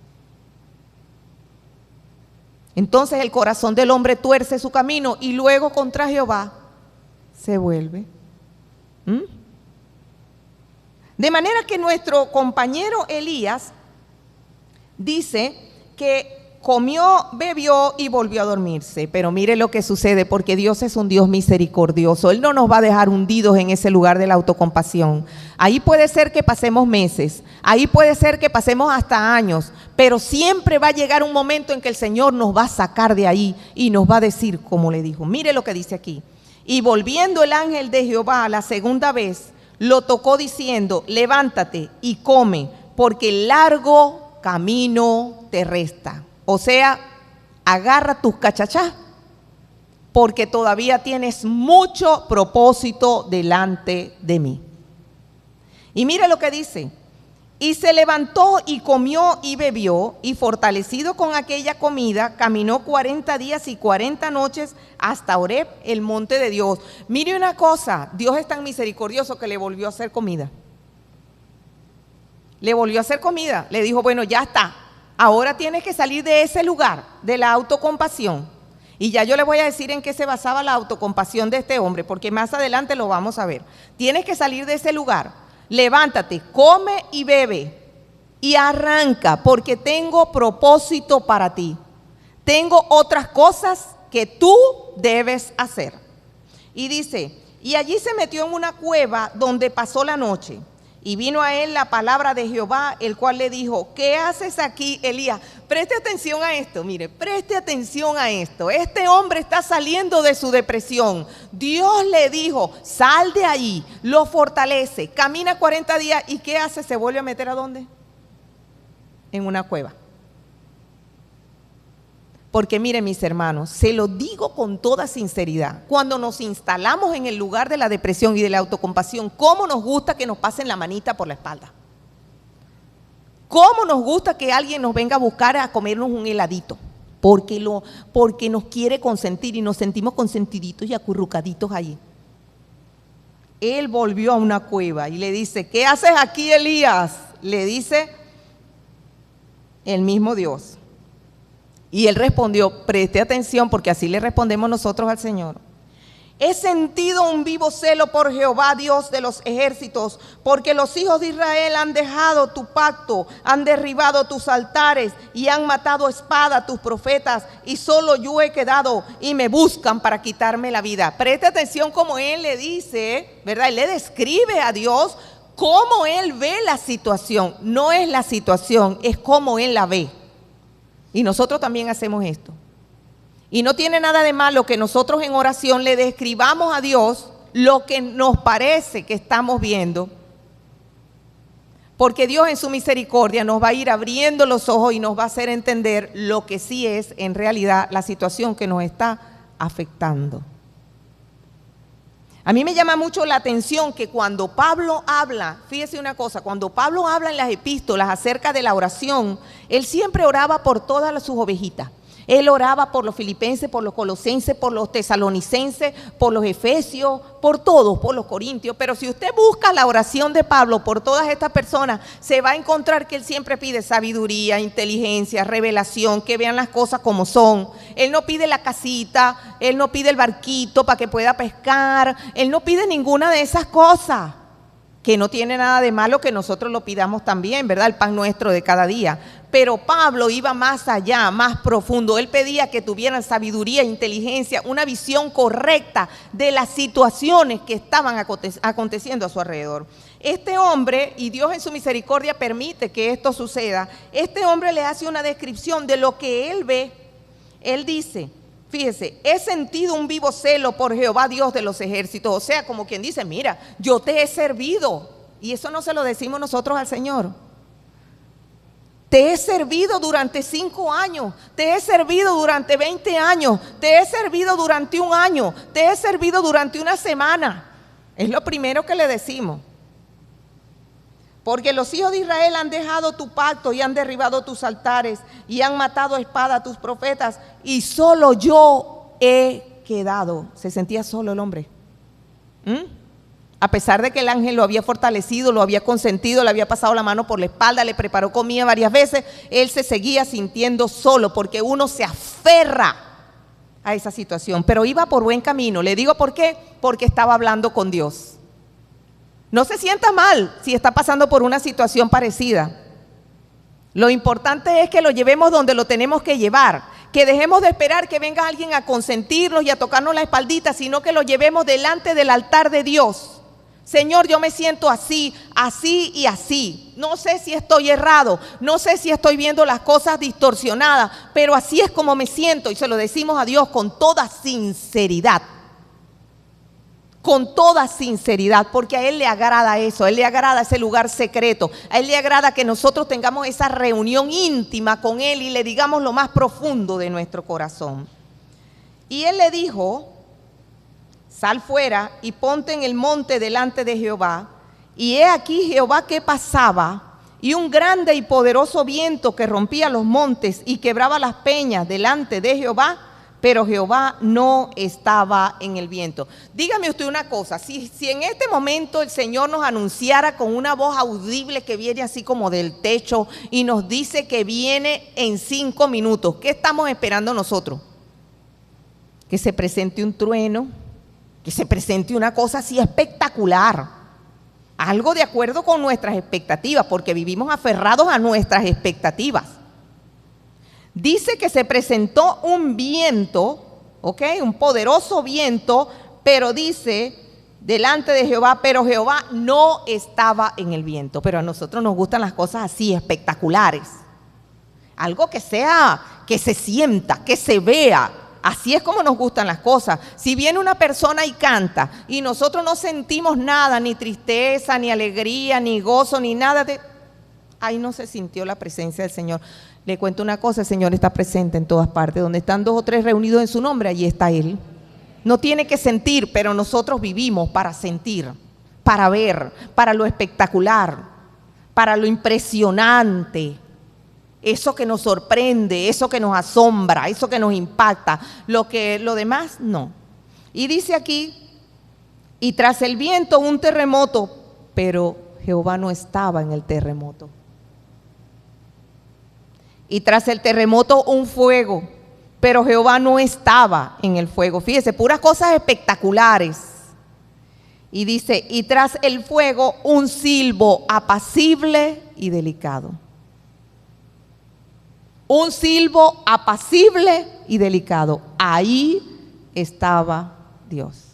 Entonces el corazón del hombre tuerce su camino y luego contra Jehová se vuelve. De manera que nuestro compañero Elías dice que comió, bebió y volvió a dormirse. Pero mire lo que sucede, porque Dios es un Dios misericordioso. Él no nos va a dejar hundidos en ese lugar de la autocompasión. Ahí puede ser que pasemos meses, ahí puede ser que pasemos hasta años, pero siempre va a llegar un momento en que el Señor nos va a sacar de ahí y nos va a decir como le dijo. Mire lo que dice aquí. Y volviendo el ángel de Jehová la segunda vez, lo tocó diciendo, levántate y come, porque el largo camino te resta. O sea, agarra tus cachachás, porque todavía tienes mucho propósito delante de mí. Y mire lo que dice. Y se levantó y comió y bebió, y fortalecido con aquella comida, caminó 40 días y 40 noches hasta Horeb, el monte de Dios. Mire una cosa, Dios es tan misericordioso que le volvió a hacer comida. Le volvió a hacer comida, le dijo, bueno, ya está, Ahora tienes que salir de ese lugar, de la autocompasión. Y ya yo le voy a decir en qué se basaba la autocompasión de este hombre, porque más adelante lo vamos a ver. Tienes que salir de ese lugar. Levántate, come y bebe y arranca, porque tengo propósito para ti. Tengo otras cosas que tú debes hacer. Y dice, y allí se metió en una cueva donde pasó la noche. Y vino a él la palabra de Jehová, el cual le dijo, ¿qué haces aquí, Elías? Preste atención a esto, mire, preste atención a esto. Este hombre está saliendo de su depresión. Dios le dijo, sal de ahí, lo fortalece, camina 40 días. ¿Y qué hace? ¿Se vuelve a meter a dónde? En una cueva. Porque miren, mis hermanos, se lo digo con toda sinceridad, cuando nos instalamos en el lugar de la depresión y de la autocompasión, ¿cómo nos gusta que nos pasen la manita por la espalda? ¿Cómo nos gusta que alguien nos venga a buscar a comernos un heladito? Porque nos quiere consentir y nos sentimos consentiditos y acurrucaditos allí. Él volvió a una cueva y le dice, ¿qué haces aquí, Elías? Le dice el mismo Dios. Y él respondió, preste atención, porque así le respondemos nosotros al Señor. He sentido un vivo celo por Jehová, Dios de los ejércitos, porque los hijos de Israel han dejado tu pacto, han derribado tus altares y han matado a espada a tus profetas, y solo yo he quedado y me buscan para quitarme la vida. Preste atención como él le dice, ¿verdad? Él le describe a Dios cómo él ve la situación. No es la situación, es cómo él la ve. Y nosotros también hacemos esto. Y no tiene nada de malo que nosotros en oración le describamos a Dios lo que nos parece que estamos viendo. Porque Dios en su misericordia nos va a ir abriendo los ojos y nos va a hacer entender lo que sí es en realidad la situación que nos está afectando. A mí me llama mucho la atención que cuando Pablo habla, fíjese una cosa, cuando Pablo habla en las epístolas acerca de la oración, él siempre oraba por todas sus ovejitas. Él oraba por los filipenses, por los colosenses, por los tesalonicenses, por los efesios, por todos, por los corintios. Pero si usted busca la oración de Pablo por todas estas personas, se va a encontrar que él siempre pide sabiduría, inteligencia, revelación, que vean las cosas como son. Él no pide la casita, él no pide el barquito para que pueda pescar, él no pide ninguna de esas cosas. Que no tiene nada de malo que nosotros lo pidamos también, ¿verdad? El pan nuestro de cada día. Pero Pablo iba más allá, más profundo. Él pedía que tuvieran sabiduría, inteligencia, una visión correcta de las situaciones que estaban aconteciendo a su alrededor. Este hombre, y Dios en su misericordia permite que esto suceda, este hombre le hace una descripción de lo que él ve. Él dice, fíjese, he sentido un vivo celo por Jehová, Dios de los ejércitos. O sea, como quien dice, mira, yo te he servido. Y eso no se lo decimos nosotros al Señor. Te he servido durante 5 años, te he servido durante 20 años, te he servido durante 1 año, te he servido durante 1 semana. Es lo primero que le decimos. Porque los hijos de Israel han dejado tu pacto y han derribado tus altares y han matado a espada a tus profetas, y solo yo he quedado. Se sentía solo el hombre. A pesar de que el ángel lo había fortalecido, lo había consentido, le había pasado la mano por la espalda, le preparó comida varias veces, él se seguía sintiendo solo, porque uno se aferra a esa situación. Pero iba por buen camino. Le digo por qué, porque estaba hablando con Dios. No se sienta mal si está pasando por una situación parecida. Lo importante es que lo llevemos donde lo tenemos que llevar, que dejemos de esperar que venga alguien a consentirnos y a tocarnos la espaldita, sino que lo llevemos delante del altar de Dios. Señor, yo me siento así, así y así. No sé si estoy errado, no sé si estoy viendo las cosas distorsionadas, pero así es como me siento, y se lo decimos a Dios con toda sinceridad. Con toda sinceridad, porque a Él le agrada eso, a Él le agrada ese lugar secreto, a Él le agrada que nosotros tengamos esa reunión íntima con Él y le digamos lo más profundo de nuestro corazón. Y Él le dijo, sal fuera y ponte en el monte delante de Jehová. Y he aquí Jehová que pasaba, y un grande y poderoso viento que rompía los montes y quebraba las peñas delante de Jehová, pero Jehová no estaba en el viento. Dígame usted una cosa, si en este momento el Señor nos anunciara con una voz audible que viene así como del techo y nos dice que viene en 5 minutos, ¿qué estamos esperando nosotros? Que se presente un trueno, que se presente una cosa así espectacular, algo de acuerdo con nuestras expectativas, porque vivimos aferrados a nuestras expectativas. Dice que se presentó un viento, ¿ok? Un poderoso viento, pero dice delante de Jehová, pero Jehová no estaba en el viento. Pero a nosotros nos gustan las cosas así, espectaculares. Algo que sea, que se sienta, que se vea. Así es como nos gustan las cosas. Si viene una persona y canta y nosotros no sentimos nada, ni tristeza, ni alegría, ni gozo, ni nada ahí no se sintió la presencia del Señor. Le cuento una cosa, el Señor está presente en todas partes. Donde están 2 o 3 reunidos en su nombre, allí está Él. No tiene que sentir, pero nosotros vivimos para sentir, para ver, para lo espectacular, para lo impresionante. Eso que nos sorprende, eso que nos asombra, eso que nos impacta. Lo demás, no. Y dice aquí, y tras el viento un terremoto, pero Jehová no estaba en el terremoto. Y tras el terremoto un fuego, pero Jehová no estaba en el fuego. Fíjese, puras cosas espectaculares. Y dice, y tras el fuego un silbo apacible y delicado. Un silbo apacible y delicado. Ahí estaba Dios.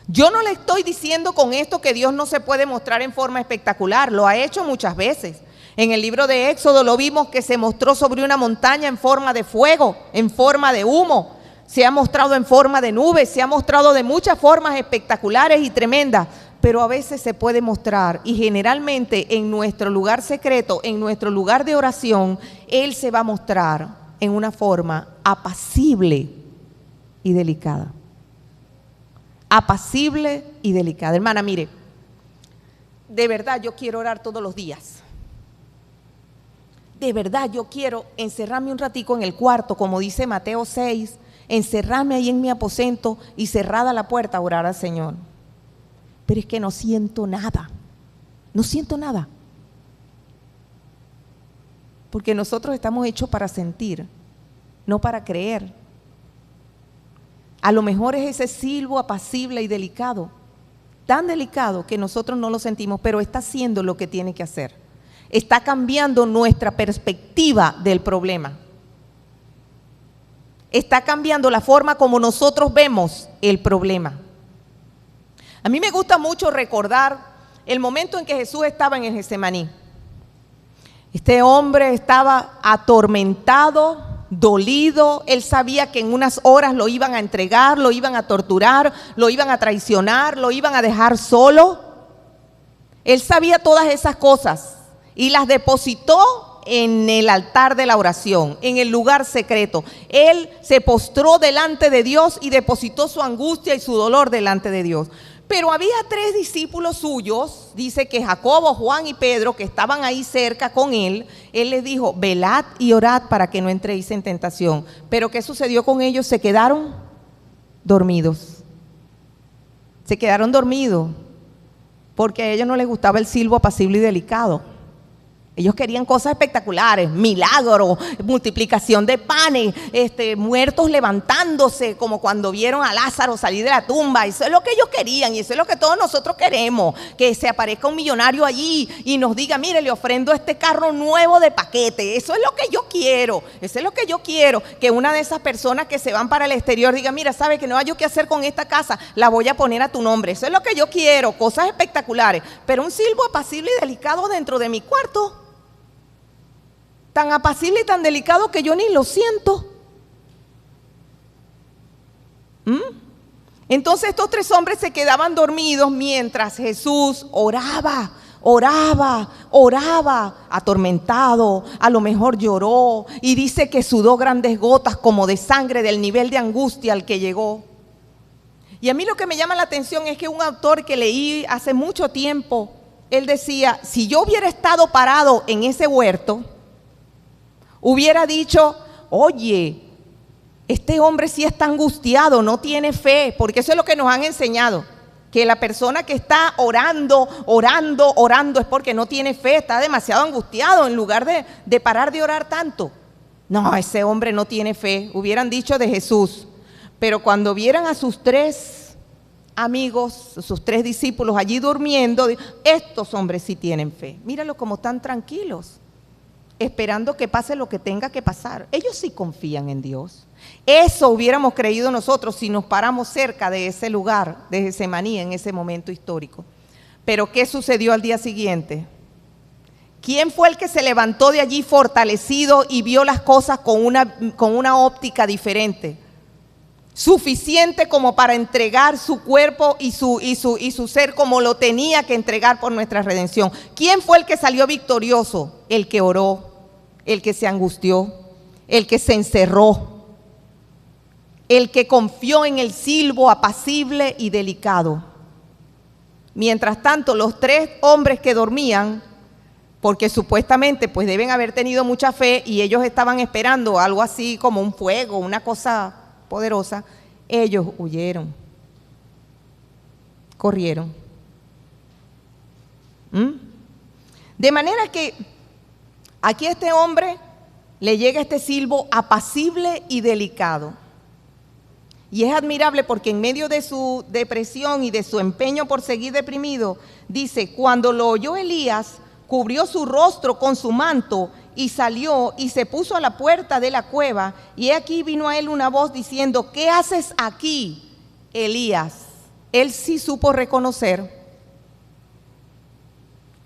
Yo no le estoy diciendo con esto que Dios no se puede mostrar en forma espectacular. Lo ha hecho muchas veces. En el libro de Éxodo lo vimos que se mostró sobre una montaña en forma de fuego, en forma de humo. Se ha mostrado en forma de nubes, se ha mostrado de muchas formas espectaculares y tremendas. Pero a veces se puede mostrar, y generalmente en nuestro lugar secreto, en nuestro lugar de oración, Él se va a mostrar en una forma apacible y delicada. Apacible y delicada. Hermana, mire, de verdad yo quiero orar todos los días. De verdad yo quiero encerrarme un ratico en el cuarto, como dice Mateo 6, encerrarme ahí en mi aposento y cerrada la puerta a orar al Señor. Pero es que no siento nada, no siento nada. Porque nosotros estamos hechos para sentir, no para creer. A lo mejor es ese silbo apacible y delicado, tan delicado que nosotros no lo sentimos, pero está haciendo lo que tiene que hacer. Está cambiando nuestra perspectiva del problema. Está cambiando la forma como nosotros vemos el problema. A mí me gusta mucho recordar el momento en que Jesús estaba en el Getsemaní. Este hombre estaba atormentado, dolido. Él sabía que en unas horas lo iban a entregar, lo iban a torturar, lo iban a traicionar, lo iban a dejar solo. Él sabía todas esas cosas y las depositó en el altar de la oración, en el lugar secreto. Él se postró delante de Dios y depositó su angustia y su dolor delante de Dios. Pero había 3 discípulos suyos, dice que Jacobo, Juan y Pedro, que estaban ahí cerca con él. Él les dijo, velad y orad para que no entréis en tentación. Pero ¿qué sucedió con ellos? Se quedaron dormidos. Se quedaron dormidos porque a ellos no les gustaba el silbo apacible y delicado. Ellos querían cosas espectaculares, milagros, multiplicación de panes, muertos levantándose, como cuando vieron a Lázaro salir de la tumba. Eso es lo que ellos querían y eso es lo que todos nosotros queremos, que se aparezca un millonario allí y nos diga, mire, le ofrendo este carro nuevo de paquete. Eso es lo que yo quiero, eso es lo que yo quiero, que una de esas personas que se van para el exterior diga, mira, ¿sabe que no hay yo qué hacer con esta casa? La voy a poner a tu nombre. Eso es lo que yo quiero, cosas espectaculares. Pero un silbo apacible y delicado dentro de mi cuarto, tan apacible y tan delicado que yo ni lo siento. Entonces estos 3 hombres se quedaban dormidos mientras Jesús oraba, atormentado, a lo mejor lloró y dice que sudó grandes gotas como de sangre del nivel de angustia al que llegó. Y a mí lo que me llama la atención es que un autor que leí hace mucho tiempo, él decía, si yo hubiera estado parado en ese huerto, hubiera dicho, oye, este hombre sí está angustiado, no tiene fe, porque eso es lo que nos han enseñado, que la persona que está orando es porque no tiene fe, está demasiado angustiado en lugar de parar de orar tanto. No, ese hombre no tiene fe, hubieran dicho de Jesús. Pero cuando vieran a sus 3 amigos, sus 3 discípulos allí durmiendo, estos hombres sí tienen fe. Míralo como están tranquilos, esperando que pase lo que tenga que pasar. Ellos sí confían en Dios. Eso hubiéramos creído nosotros si nos paramos cerca de ese lugar, de Getsemaní, en ese momento histórico. Pero ¿qué sucedió al día siguiente? ¿Quién fue el que se levantó de allí fortalecido y vio las cosas con una óptica diferente? Suficiente como para entregar su cuerpo y su ser como lo tenía que entregar por nuestra redención. ¿Quién fue el que salió victorioso? El que oró, el que se angustió, el que se encerró, el que confió en el silbo apacible y delicado. Mientras tanto, los 3 hombres que dormían, porque supuestamente pues deben haber tenido mucha fe y ellos estaban esperando algo así como un fuego, una cosa poderosa, ellos huyeron, corrieron. De manera que aquí a este hombre le llega este silbo apacible y delicado. Y es admirable porque en medio de su depresión y de su empeño por seguir deprimido, dice, cuando lo oyó Elías, cubrió su rostro con su manto y salió y se puso a la puerta de la cueva. Y aquí vino a él una voz diciendo, ¿qué haces aquí, Elías? Él sí supo reconocer.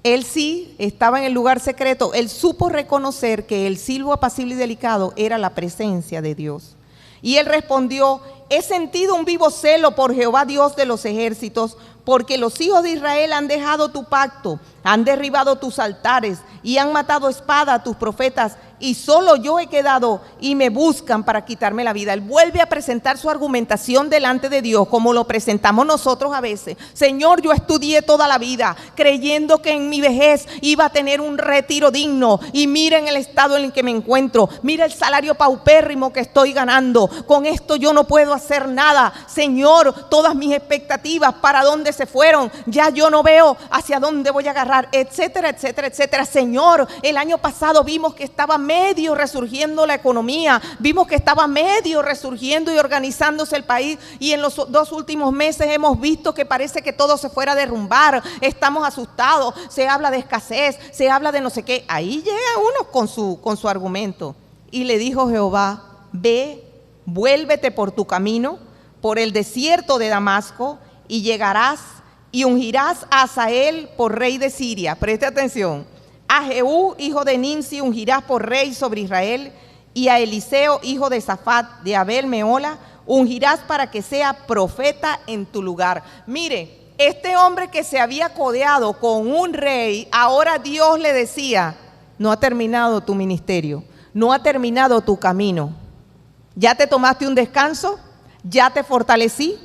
Él sí estaba en el lugar secreto. Él supo reconocer que el silbo apacible y delicado era la presencia de Dios. Y él respondió, he sentido un vivo celo por Jehová Dios de los ejércitos, porque los hijos de Israel han dejado tu pacto, han derribado tus altares y han matado a espada a tus profetas, y solo yo he quedado y me buscan para quitarme la vida. Él vuelve a presentar su argumentación delante de Dios como lo presentamos nosotros a veces. Señor, yo estudié toda la vida creyendo que en mi vejez iba a tener un retiro digno, y miren el estado en el que me encuentro, mira el salario paupérrimo que estoy ganando, con esto yo no puedo hacer nada. Señor, todas mis expectativas, ¿para dónde se fueron? Ya yo no veo hacia dónde voy a agarrar, etcétera, etcétera, etcétera. Señor, el año pasado vimos que estaba medio resurgiendo la economía, vimos que estaba medio resurgiendo y organizándose el país, y en los 2 últimos meses hemos visto que parece que todo se fuera a derrumbar. Estamos asustados, se habla de escasez, se habla de no sé qué. Ahí llega uno con su argumento. Y le dijo Jehová, ve, vuélvete por tu camino, por el desierto de Damasco, y llegarás y ungirás a Hazael por rey de Siria. Preste atención. A Jehú, hijo de Nimsi, ungirás por rey sobre Israel, y a Eliseo, hijo de Safat, de Abel Meola, ungirás para que sea profeta en tu lugar. Mire, este hombre que se había codeado con un rey, ahora Dios le decía, no ha terminado tu ministerio, no ha terminado tu camino. ¿Ya te tomaste un descanso? ¿Ya te fortalecí?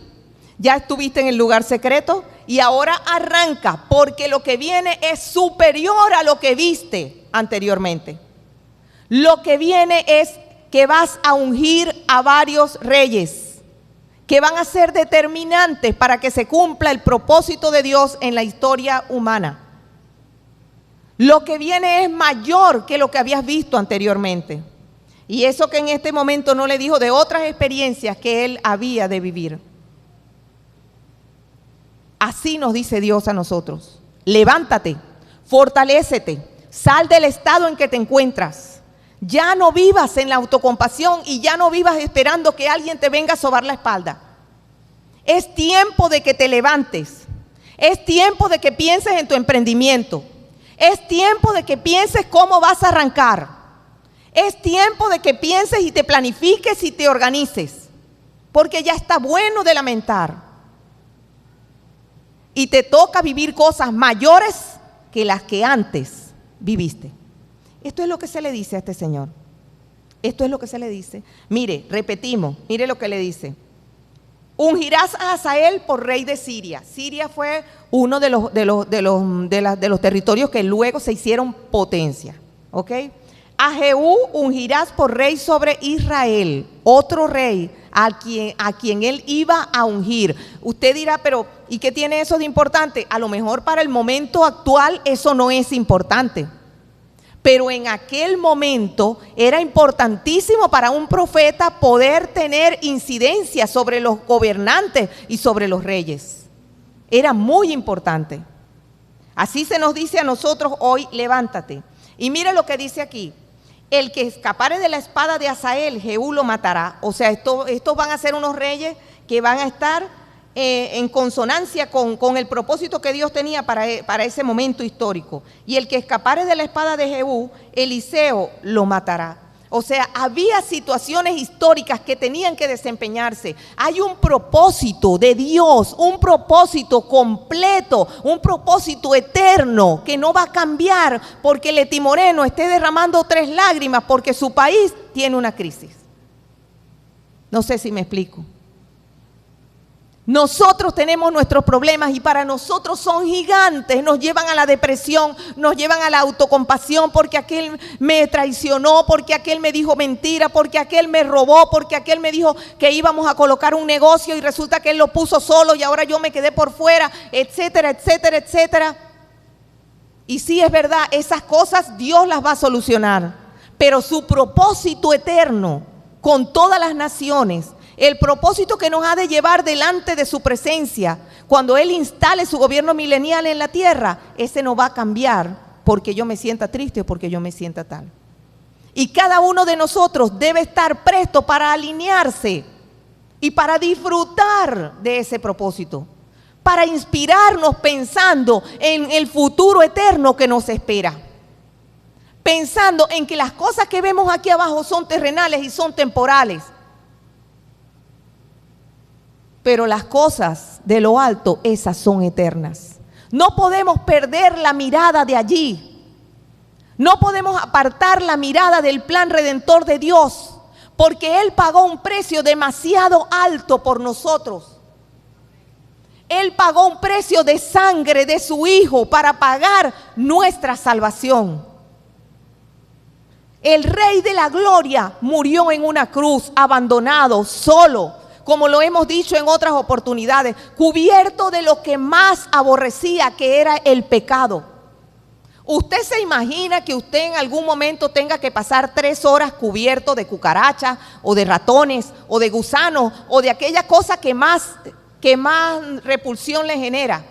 ¿Ya estuviste en el lugar secreto? Y ahora arranca, porque lo que viene es superior a lo que viste anteriormente. Lo que viene es que vas a ungir a varios reyes que van a ser determinantes para que se cumpla el propósito de Dios en la historia humana. Lo que viene es mayor que lo que habías visto anteriormente. Y eso que en este momento no le dijo de otras experiencias que él había de vivir. Así nos dice Dios a nosotros: levántate, fortalécete, sal del estado en que te encuentras. Ya no vivas en la autocompasión y ya no vivas esperando que alguien te venga a sobar la espalda. Es tiempo de que te levantes. Es tiempo de que pienses en tu emprendimiento. Es tiempo de que pienses cómo vas a arrancar. Es tiempo de que pienses y te planifiques y te organices. Porque ya está bueno de lamentar. Y te toca vivir cosas mayores que las que antes viviste. Esto es lo que se le dice a este señor. Esto es lo que se le dice. Mire, repetimos, mire lo que le dice. Ungirás a Hazael por rey de Siria. Siria fue uno de los territorios que luego se hicieron potencia. ¿Ok? A Jehú ungirás por rey sobre Israel, otro rey a quien él iba a ungir. Usted dirá, pero ¿y qué tiene eso de importante? A lo mejor para el momento actual eso no es importante, pero en aquel momento era importantísimo para un profeta poder tener incidencia sobre los gobernantes y sobre los reyes. Era muy importante. Así se nos dice a nosotros hoy, levántate. Y mire lo que dice aquí: el que escapare de la espada de Hazael, Jehú lo matará. O sea, estos van a ser unos reyes que van a estar en consonancia con el propósito que Dios tenía para ese momento histórico. Y el que escapare de la espada de Jehú, Eliseo lo matará. O sea, había situaciones históricas que tenían que desempeñarse. Hay un propósito de Dios, un propósito completo, un propósito eterno que no va a cambiar porque Leti Moreno esté derramando 3 lágrimas porque su país tiene una crisis. No sé si me explico. Nosotros tenemos nuestros problemas y para nosotros son gigantes, nos llevan a la depresión, nos llevan a la autocompasión porque aquel me traicionó, porque aquel me dijo mentira, porque aquel me robó, porque aquel me dijo que íbamos a colocar un negocio y resulta que él lo puso solo y ahora yo me quedé por fuera, etcétera, etcétera, etcétera. Y sí, es verdad, esas cosas Dios las va a solucionar, pero su propósito eterno con todas las naciones, el propósito que nos ha de llevar delante de su presencia cuando Él instale su gobierno milenial en la tierra, ese no va a cambiar porque yo me sienta triste o porque yo me sienta tal. Y cada uno de nosotros debe estar presto para alinearse y para disfrutar de ese propósito, para inspirarnos pensando en el futuro eterno que nos espera, pensando en que las cosas que vemos aquí abajo son terrenales y son temporales, pero las cosas de lo alto, esas son eternas. No podemos perder la mirada de allí. No podemos apartar la mirada del plan redentor de Dios, porque Él pagó un precio demasiado alto por nosotros. Él pagó un precio de sangre de su Hijo para pagar nuestra salvación. El Rey de la Gloria murió en una cruz, abandonado, solo, como lo hemos dicho en otras oportunidades, cubierto de lo que más aborrecía, que era el pecado. ¿Usted se imagina que usted en algún momento tenga que pasar 3 horas cubierto de cucarachas o de ratones o de gusanos o de aquella cosa que más repulsión le genera?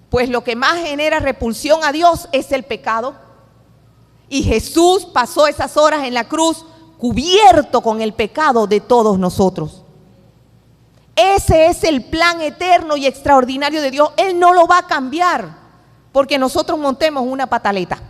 Pues lo que más genera repulsión a Dios es el pecado. Y Jesús pasó esas horas en la cruz cubierto con el pecado de todos nosotros. Ese es el plan eterno y extraordinario de Dios. Él no lo va a cambiar porque nosotros montemos una pataleta.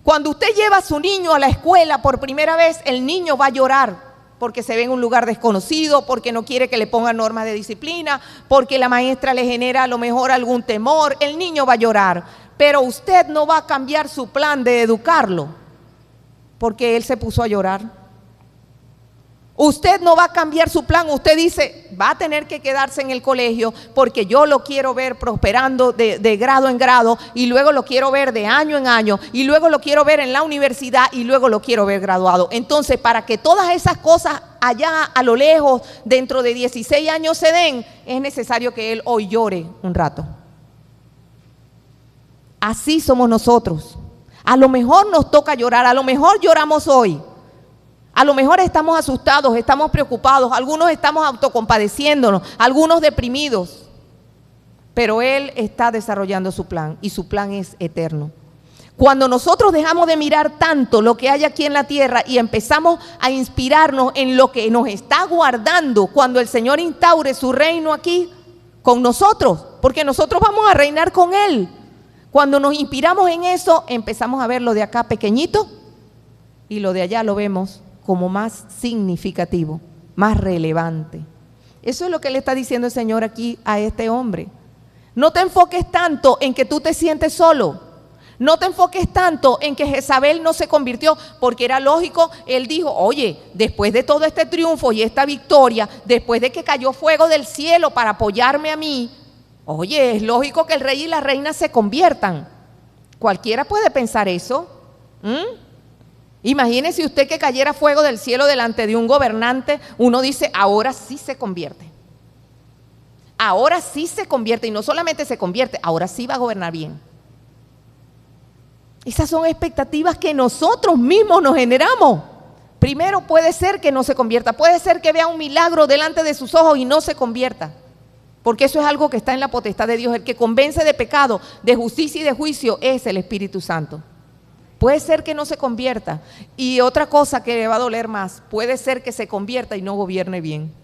Cuando usted lleva a su niño a la escuela por primera vez, el niño va a llorar porque se ve en un lugar desconocido, porque no quiere que le pongan normas de disciplina, porque la maestra le genera a lo mejor algún temor. El niño va a llorar, pero usted no va a cambiar su plan de educarlo porque él se puso a llorar. Usted no va a cambiar su plan. Usted dice, va a tener que quedarse en el colegio porque yo lo quiero ver prosperando de grado en grado y luego lo quiero ver de año en año y luego lo quiero ver en la universidad y luego lo quiero ver graduado. Entonces, para que todas esas cosas allá a lo lejos, dentro de 16 años se den, es necesario que él hoy llore un rato. Así somos nosotros. A lo mejor nos toca llorar, a lo mejor lloramos hoy. A lo mejor estamos asustados, estamos preocupados, algunos estamos autocompadeciéndonos, algunos deprimidos, pero Él está desarrollando su plan y su plan es eterno. Cuando nosotros dejamos de mirar tanto lo que hay aquí en la tierra y empezamos a inspirarnos en lo que nos está guardando cuando el Señor instaure su reino aquí con nosotros, porque nosotros vamos a reinar con Él. Cuando nos inspiramos en eso, empezamos a ver lo de acá pequeñito y lo de allá lo vemos como más significativo, más relevante. Eso es lo que le está diciendo el Señor aquí a este hombre. No te enfoques tanto en que tú te sientes solo. No te enfoques tanto en que Jezabel no se convirtió, porque era lógico, él dijo, oye, después de todo este triunfo y esta victoria, después de que cayó fuego del cielo para apoyarme a mí, oye, es lógico que el rey y la reina se conviertan. Cualquiera puede pensar eso. Imagínese usted que cayera fuego del cielo delante de un gobernante. Uno dice, ahora sí se convierte. Ahora sí se convierte, y no solamente se convierte, ahora sí va a gobernar bien. Esas son expectativas que nosotros mismos nos generamos. Primero, puede ser que no se convierta, puede ser que vea un milagro delante de sus ojos y no se convierta, porque eso es algo que está en la potestad de Dios. El que convence de pecado, de justicia y de juicio es el Espíritu Santo. Puede ser que no se convierta, y otra cosa que le va a doler más, puede ser que se convierta y no gobierne bien.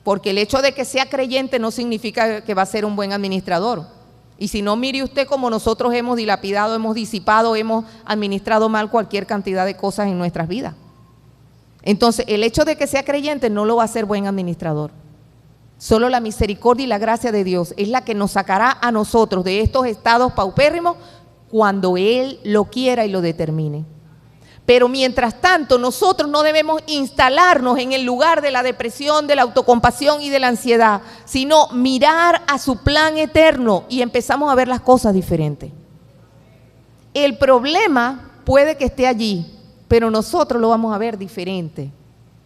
Porque el hecho de que sea creyente no significa que va a ser un buen administrador. Y si no, mire usted cómo nosotros hemos dilapidado, hemos disipado, hemos administrado mal cualquier cantidad de cosas en nuestras vidas. Entonces, el hecho de que sea creyente no lo va a hacer buen administrador. Solo la misericordia y la gracia de Dios es la que nos sacará a nosotros de estos estados paupérrimos cuando Él lo quiera y lo determine. Pero mientras tanto, nosotros no debemos instalarnos en el lugar de la depresión, de la autocompasión y de la ansiedad, sino mirar a su plan eterno y empezamos a ver las cosas diferentes. El problema puede que esté allí, pero nosotros lo vamos a ver diferente.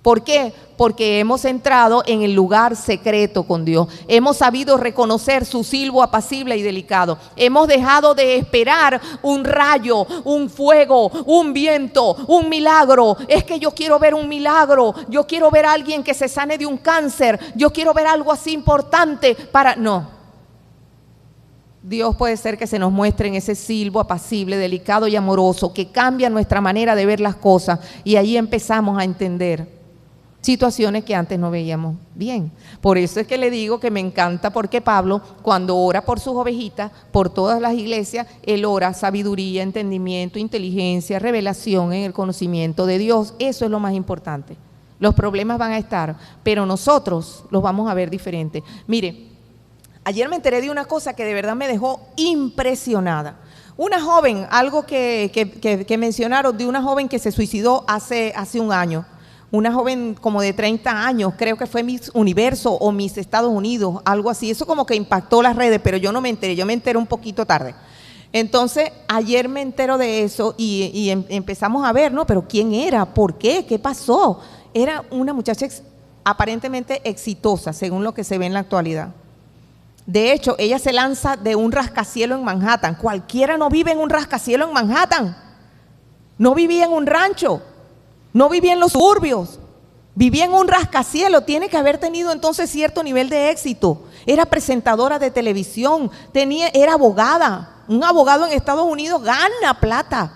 ¿Por qué? Porque hemos entrado en el lugar secreto con Dios. Hemos sabido reconocer su silbo apacible y delicado. Hemos dejado de esperar un rayo, un fuego, un viento, un milagro. Es que yo quiero ver un milagro. Yo quiero ver a alguien que se sane de un cáncer. Yo quiero ver algo así importante para... No. Dios puede ser que se nos muestre en ese silbo apacible, delicado y amoroso, que cambia nuestra manera de ver las cosas, y ahí empezamos a entender situaciones que antes no veíamos bien. Por eso es que le digo que me encanta, porque Pablo, cuando ora por sus ovejitas, por todas las iglesias, él ora sabiduría, entendimiento, inteligencia, revelación en el conocimiento de Dios. Eso es lo más importante. Los problemas van a estar, pero nosotros los vamos a ver diferentes. Mire, ayer me enteré de una cosa que de verdad me dejó impresionada. Una joven, algo que mencionaron de una joven que se suicidó hace un año. Una joven como de 30 años, creo que fue Miss Universo o Miss Estados Unidos, algo así. Eso como que impactó las redes, pero yo no me enteré, yo me enteré un poquito tarde. Entonces, ayer me entero de eso y empezamos a ver, ¿no? Pero ¿quién era? ¿Por qué? ¿Qué pasó? Era una muchacha aparentemente exitosa, según lo que se ve en la actualidad. De hecho, ella se lanza de un rascacielos en Manhattan. Cualquiera no vive en un rascacielos en Manhattan. No vivía en un rancho. No vivía en los suburbios, vivía en un rascacielos. Tiene que haber tenido entonces cierto nivel de éxito. Era presentadora de televisión, era abogada. Un abogado en Estados Unidos gana plata.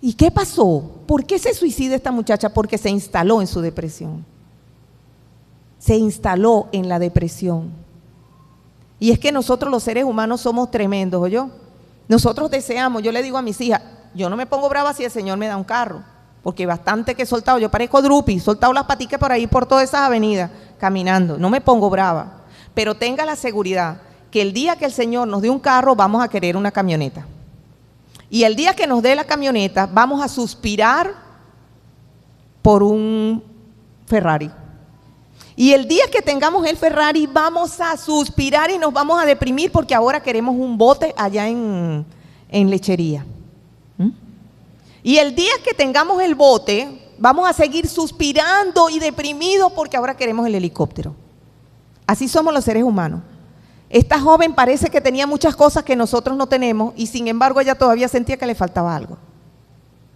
¿Y qué pasó? ¿Por qué se suicida esta muchacha? Porque se instaló en su depresión. Se instaló en la depresión. Y es que nosotros los seres humanos somos tremendos, ¿oyó? Nosotros deseamos, yo le digo a mis hijas, yo no me pongo brava si el Señor me da un carro, porque bastante que he soltado, yo parezco Drupi, he soltado las paticas por ahí, por todas esas avenidas, caminando, no me pongo brava, pero tenga la seguridad que el día que el Señor nos dé un carro, vamos a querer una camioneta. Y el día que nos dé la camioneta, vamos a suspirar por un Ferrari. Y el día que tengamos el Ferrari, vamos a suspirar y nos vamos a deprimir porque ahora queremos un bote allá en Lechería. Y el día que tengamos el bote, vamos a seguir suspirando y deprimidos porque ahora queremos el helicóptero. Así somos los seres humanos. Esta joven parece que tenía muchas cosas que nosotros no tenemos y sin embargo ella todavía sentía que le faltaba algo.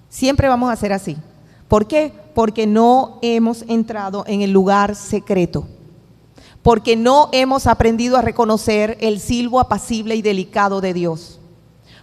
Siempre vamos a ser así. ¿Por qué? Porque no hemos entrado en el lugar secreto. Porque no hemos aprendido a reconocer el silbo apacible y delicado de Dios.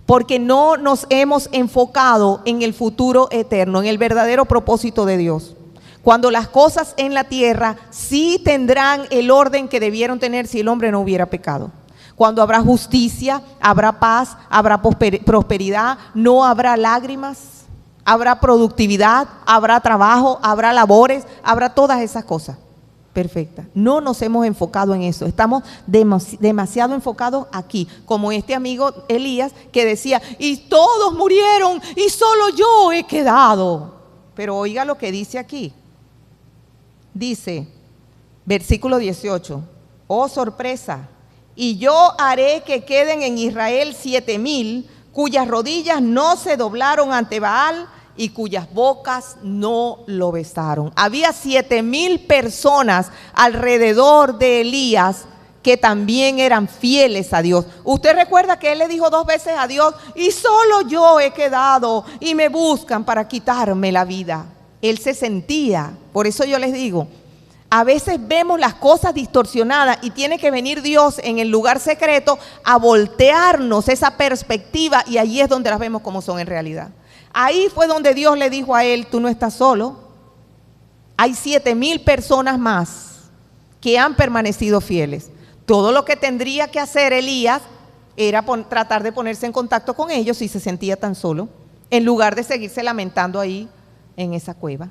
Porque no nos hemos enfocado en el futuro eterno, en el verdadero propósito de Dios. Cuando las cosas en la tierra sí tendrán el orden que debieron tener si el hombre no hubiera pecado. Cuando habrá justicia, habrá paz, habrá prosperidad, no habrá lágrimas, habrá productividad, habrá trabajo, habrá labores, habrá todas esas cosas. Perfecta. No nos hemos enfocado en eso, estamos demasiado enfocados aquí, como este amigo Elías que decía, y todos murieron y solo yo he quedado. Pero oiga lo que dice aquí. Dice, versículo 18, oh sorpresa, y yo haré que queden en Israel 7,000 cuyas rodillas no se doblaron ante Baal y cuyas bocas no lo besaron. Había 7,000 personas alrededor de Elías que también eran fieles a Dios. Usted recuerda que él le dijo 2 veces a Dios, y solo yo he quedado y me buscan para quitarme la vida. Él se sentía, por eso yo les digo, a veces vemos las cosas distorsionadas y tiene que venir Dios en el lugar secreto a voltearnos esa perspectiva, y allí es donde las vemos como son en realidad. Ahí fue donde Dios le dijo a él, tú no estás solo, hay 7,000 personas más que han permanecido fieles. Todo lo que tendría que hacer Elías era tratar de ponerse en contacto con ellos si se sentía tan solo, en lugar de seguirse lamentando ahí en esa cueva.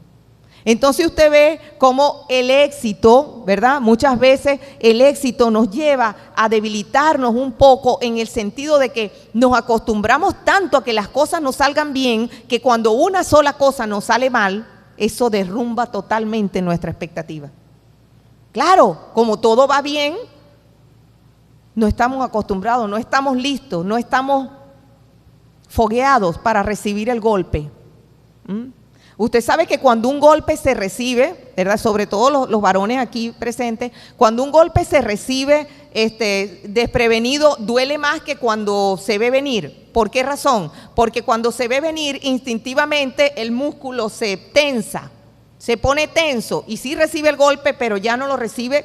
Entonces usted ve cómo el éxito, ¿verdad? Muchas veces el éxito nos lleva a debilitarnos un poco, en el sentido de que nos acostumbramos tanto a que las cosas nos salgan bien, que cuando una sola cosa nos sale mal, eso derrumba totalmente nuestra expectativa. Claro, como todo va bien, no estamos acostumbrados, no estamos listos, no estamos fogueados para recibir el golpe. Usted sabe que cuando un golpe se recibe, ¿verdad? Sobre todo los varones aquí presentes, cuando un golpe se recibe desprevenido, duele más que cuando se ve venir. ¿Por qué razón? Porque cuando se ve venir, instintivamente el músculo se tensa, se pone tenso, y sí recibe el golpe, pero ya no lo recibe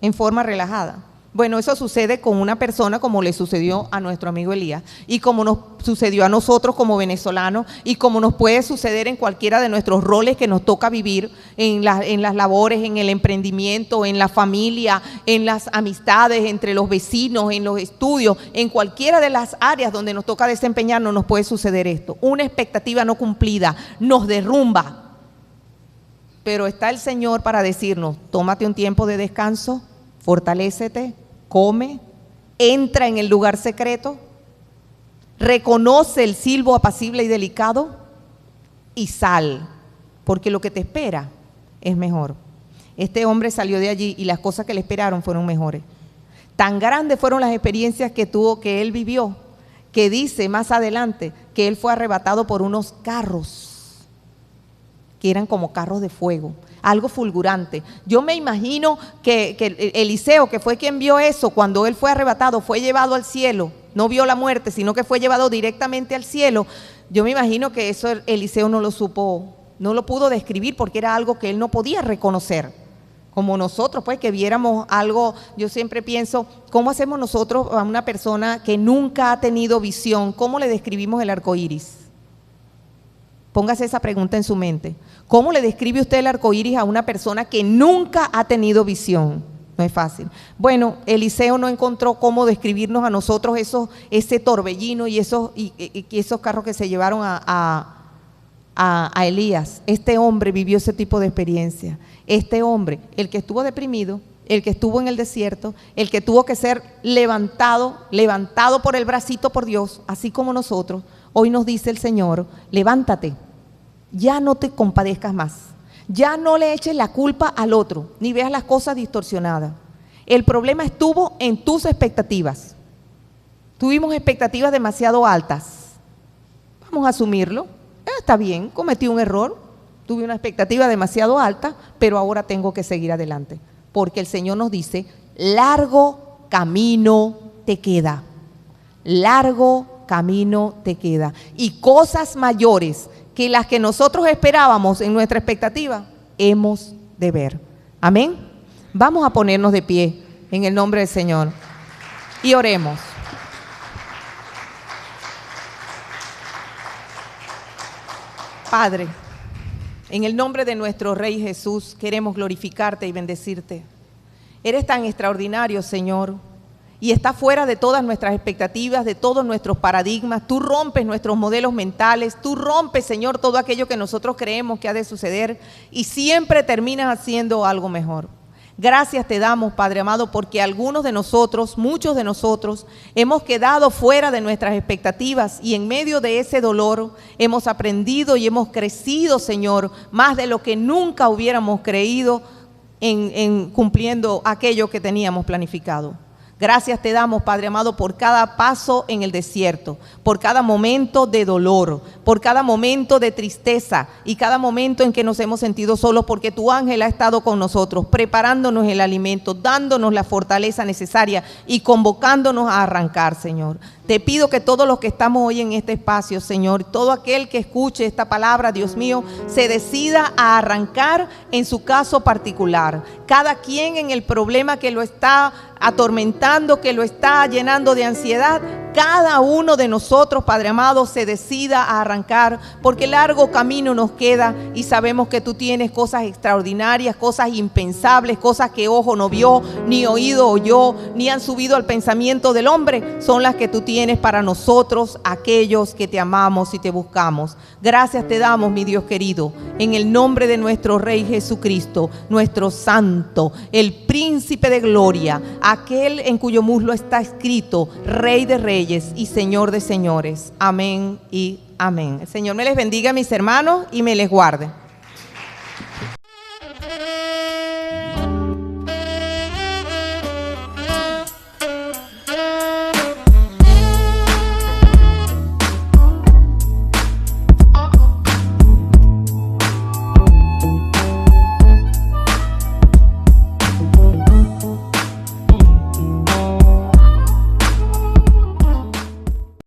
en forma relajada. Bueno, eso sucede con una persona, como le sucedió a nuestro amigo Elías, y como nos sucedió a nosotros como venezolanos, y como nos puede suceder en cualquiera de nuestros roles que nos toca vivir, en las labores, en el emprendimiento, en la familia, en las amistades, entre los vecinos, en los estudios, en cualquiera de las áreas donde nos toca desempeñarnos, nos puede suceder esto. Una expectativa no cumplida nos derrumba, pero está el Señor para decirnos, tómate un tiempo de descanso, fortalécete, come, entra en el lugar secreto, reconoce el silbo apacible y delicado y sal, porque lo que te espera es mejor. Este hombre salió de allí y las cosas que le esperaron fueron mejores. Tan grandes fueron las experiencias que tuvo, que él vivió, que dice más adelante que él fue arrebatado por unos carros que eran como carros de fuego, algo fulgurante. Yo me imagino que Eliseo, que fue quien vio eso, cuando él fue arrebatado, fue llevado al cielo, no vio la muerte, sino que fue llevado directamente al cielo. Yo me imagino que eso Eliseo no lo supo, no lo pudo describir, porque era algo que él no podía reconocer. Como nosotros, pues, que viéramos algo. Yo siempre pienso, ¿cómo hacemos nosotros a una persona que nunca ha tenido visión? ¿Cómo le describimos el arco iris? Póngase esa pregunta en su mente. ¿Cómo le describe usted el arco iris a una persona que nunca ha tenido visión? No es fácil. Bueno, Eliseo no encontró cómo describirnos a nosotros ese torbellino y esos carros que se llevaron a Elías. Este hombre vivió ese tipo de experiencia. Este hombre, el que estuvo deprimido, el que estuvo en el desierto, el que tuvo que ser levantado por el bracito por Dios, así como nosotros. Hoy nos dice el Señor, levántate, ya no te compadezcas más, ya no le eches la culpa al otro, ni veas las cosas distorsionadas. El problema estuvo en tus expectativas. Tuvimos expectativas demasiado altas. Vamos a asumirlo. Está bien, cometí un error, tuve una expectativa demasiado alta, pero ahora tengo que seguir adelante, porque el Señor nos dice, largo camino te queda, largo camino te queda, y cosas mayores que las que nosotros esperábamos en nuestra expectativa, hemos de ver. Amén. Vamos a ponernos de pie en el nombre del Señor y oremos. Padre, en el nombre de nuestro Rey Jesús, queremos glorificarte y bendecirte. Eres tan extraordinario, Señor, y está fuera de todas nuestras expectativas, de todos nuestros paradigmas. Tú rompes nuestros modelos mentales, tú rompes, Señor, todo aquello que nosotros creemos que ha de suceder, y siempre terminas haciendo algo mejor. Gracias te damos, Padre amado, porque algunos de nosotros, muchos de nosotros, hemos quedado fuera de nuestras expectativas, y en medio de ese dolor hemos aprendido y hemos crecido, Señor, más de lo que nunca hubiéramos creído en cumpliendo aquello que teníamos planificado. Gracias te damos, Padre amado, por cada paso en el desierto, por cada momento de dolor, por cada momento de tristeza y cada momento en que nos hemos sentido solos, porque tu ángel ha estado con nosotros, preparándonos el alimento, dándonos la fortaleza necesaria y convocándonos a arrancar, Señor. Te pido que todos los que estamos hoy en este espacio, Señor, todo aquel que escuche esta palabra, Dios mío, se decida a arrancar en su caso particular. Cada quien en el problema que lo está atormentando, que lo está llenando de ansiedad, cada uno de nosotros, Padre amado, se decida a arrancar, porque largo camino nos queda y sabemos que tú tienes cosas extraordinarias, cosas impensables, cosas que ojo no vio, ni oído oyó, ni han subido al pensamiento del hombre, son las que tú tienes para nosotros, aquellos que te amamos y te buscamos. Gracias te damos, mi Dios querido, en el nombre de nuestro Rey Jesucristo, nuestro Santo, el Príncipe de Gloria, aquel en cuyo muslo está escrito, Rey de Reyes y Señor de señores. Amén y amén. El Señor me les bendiga, mis hermanos, y me les guarde.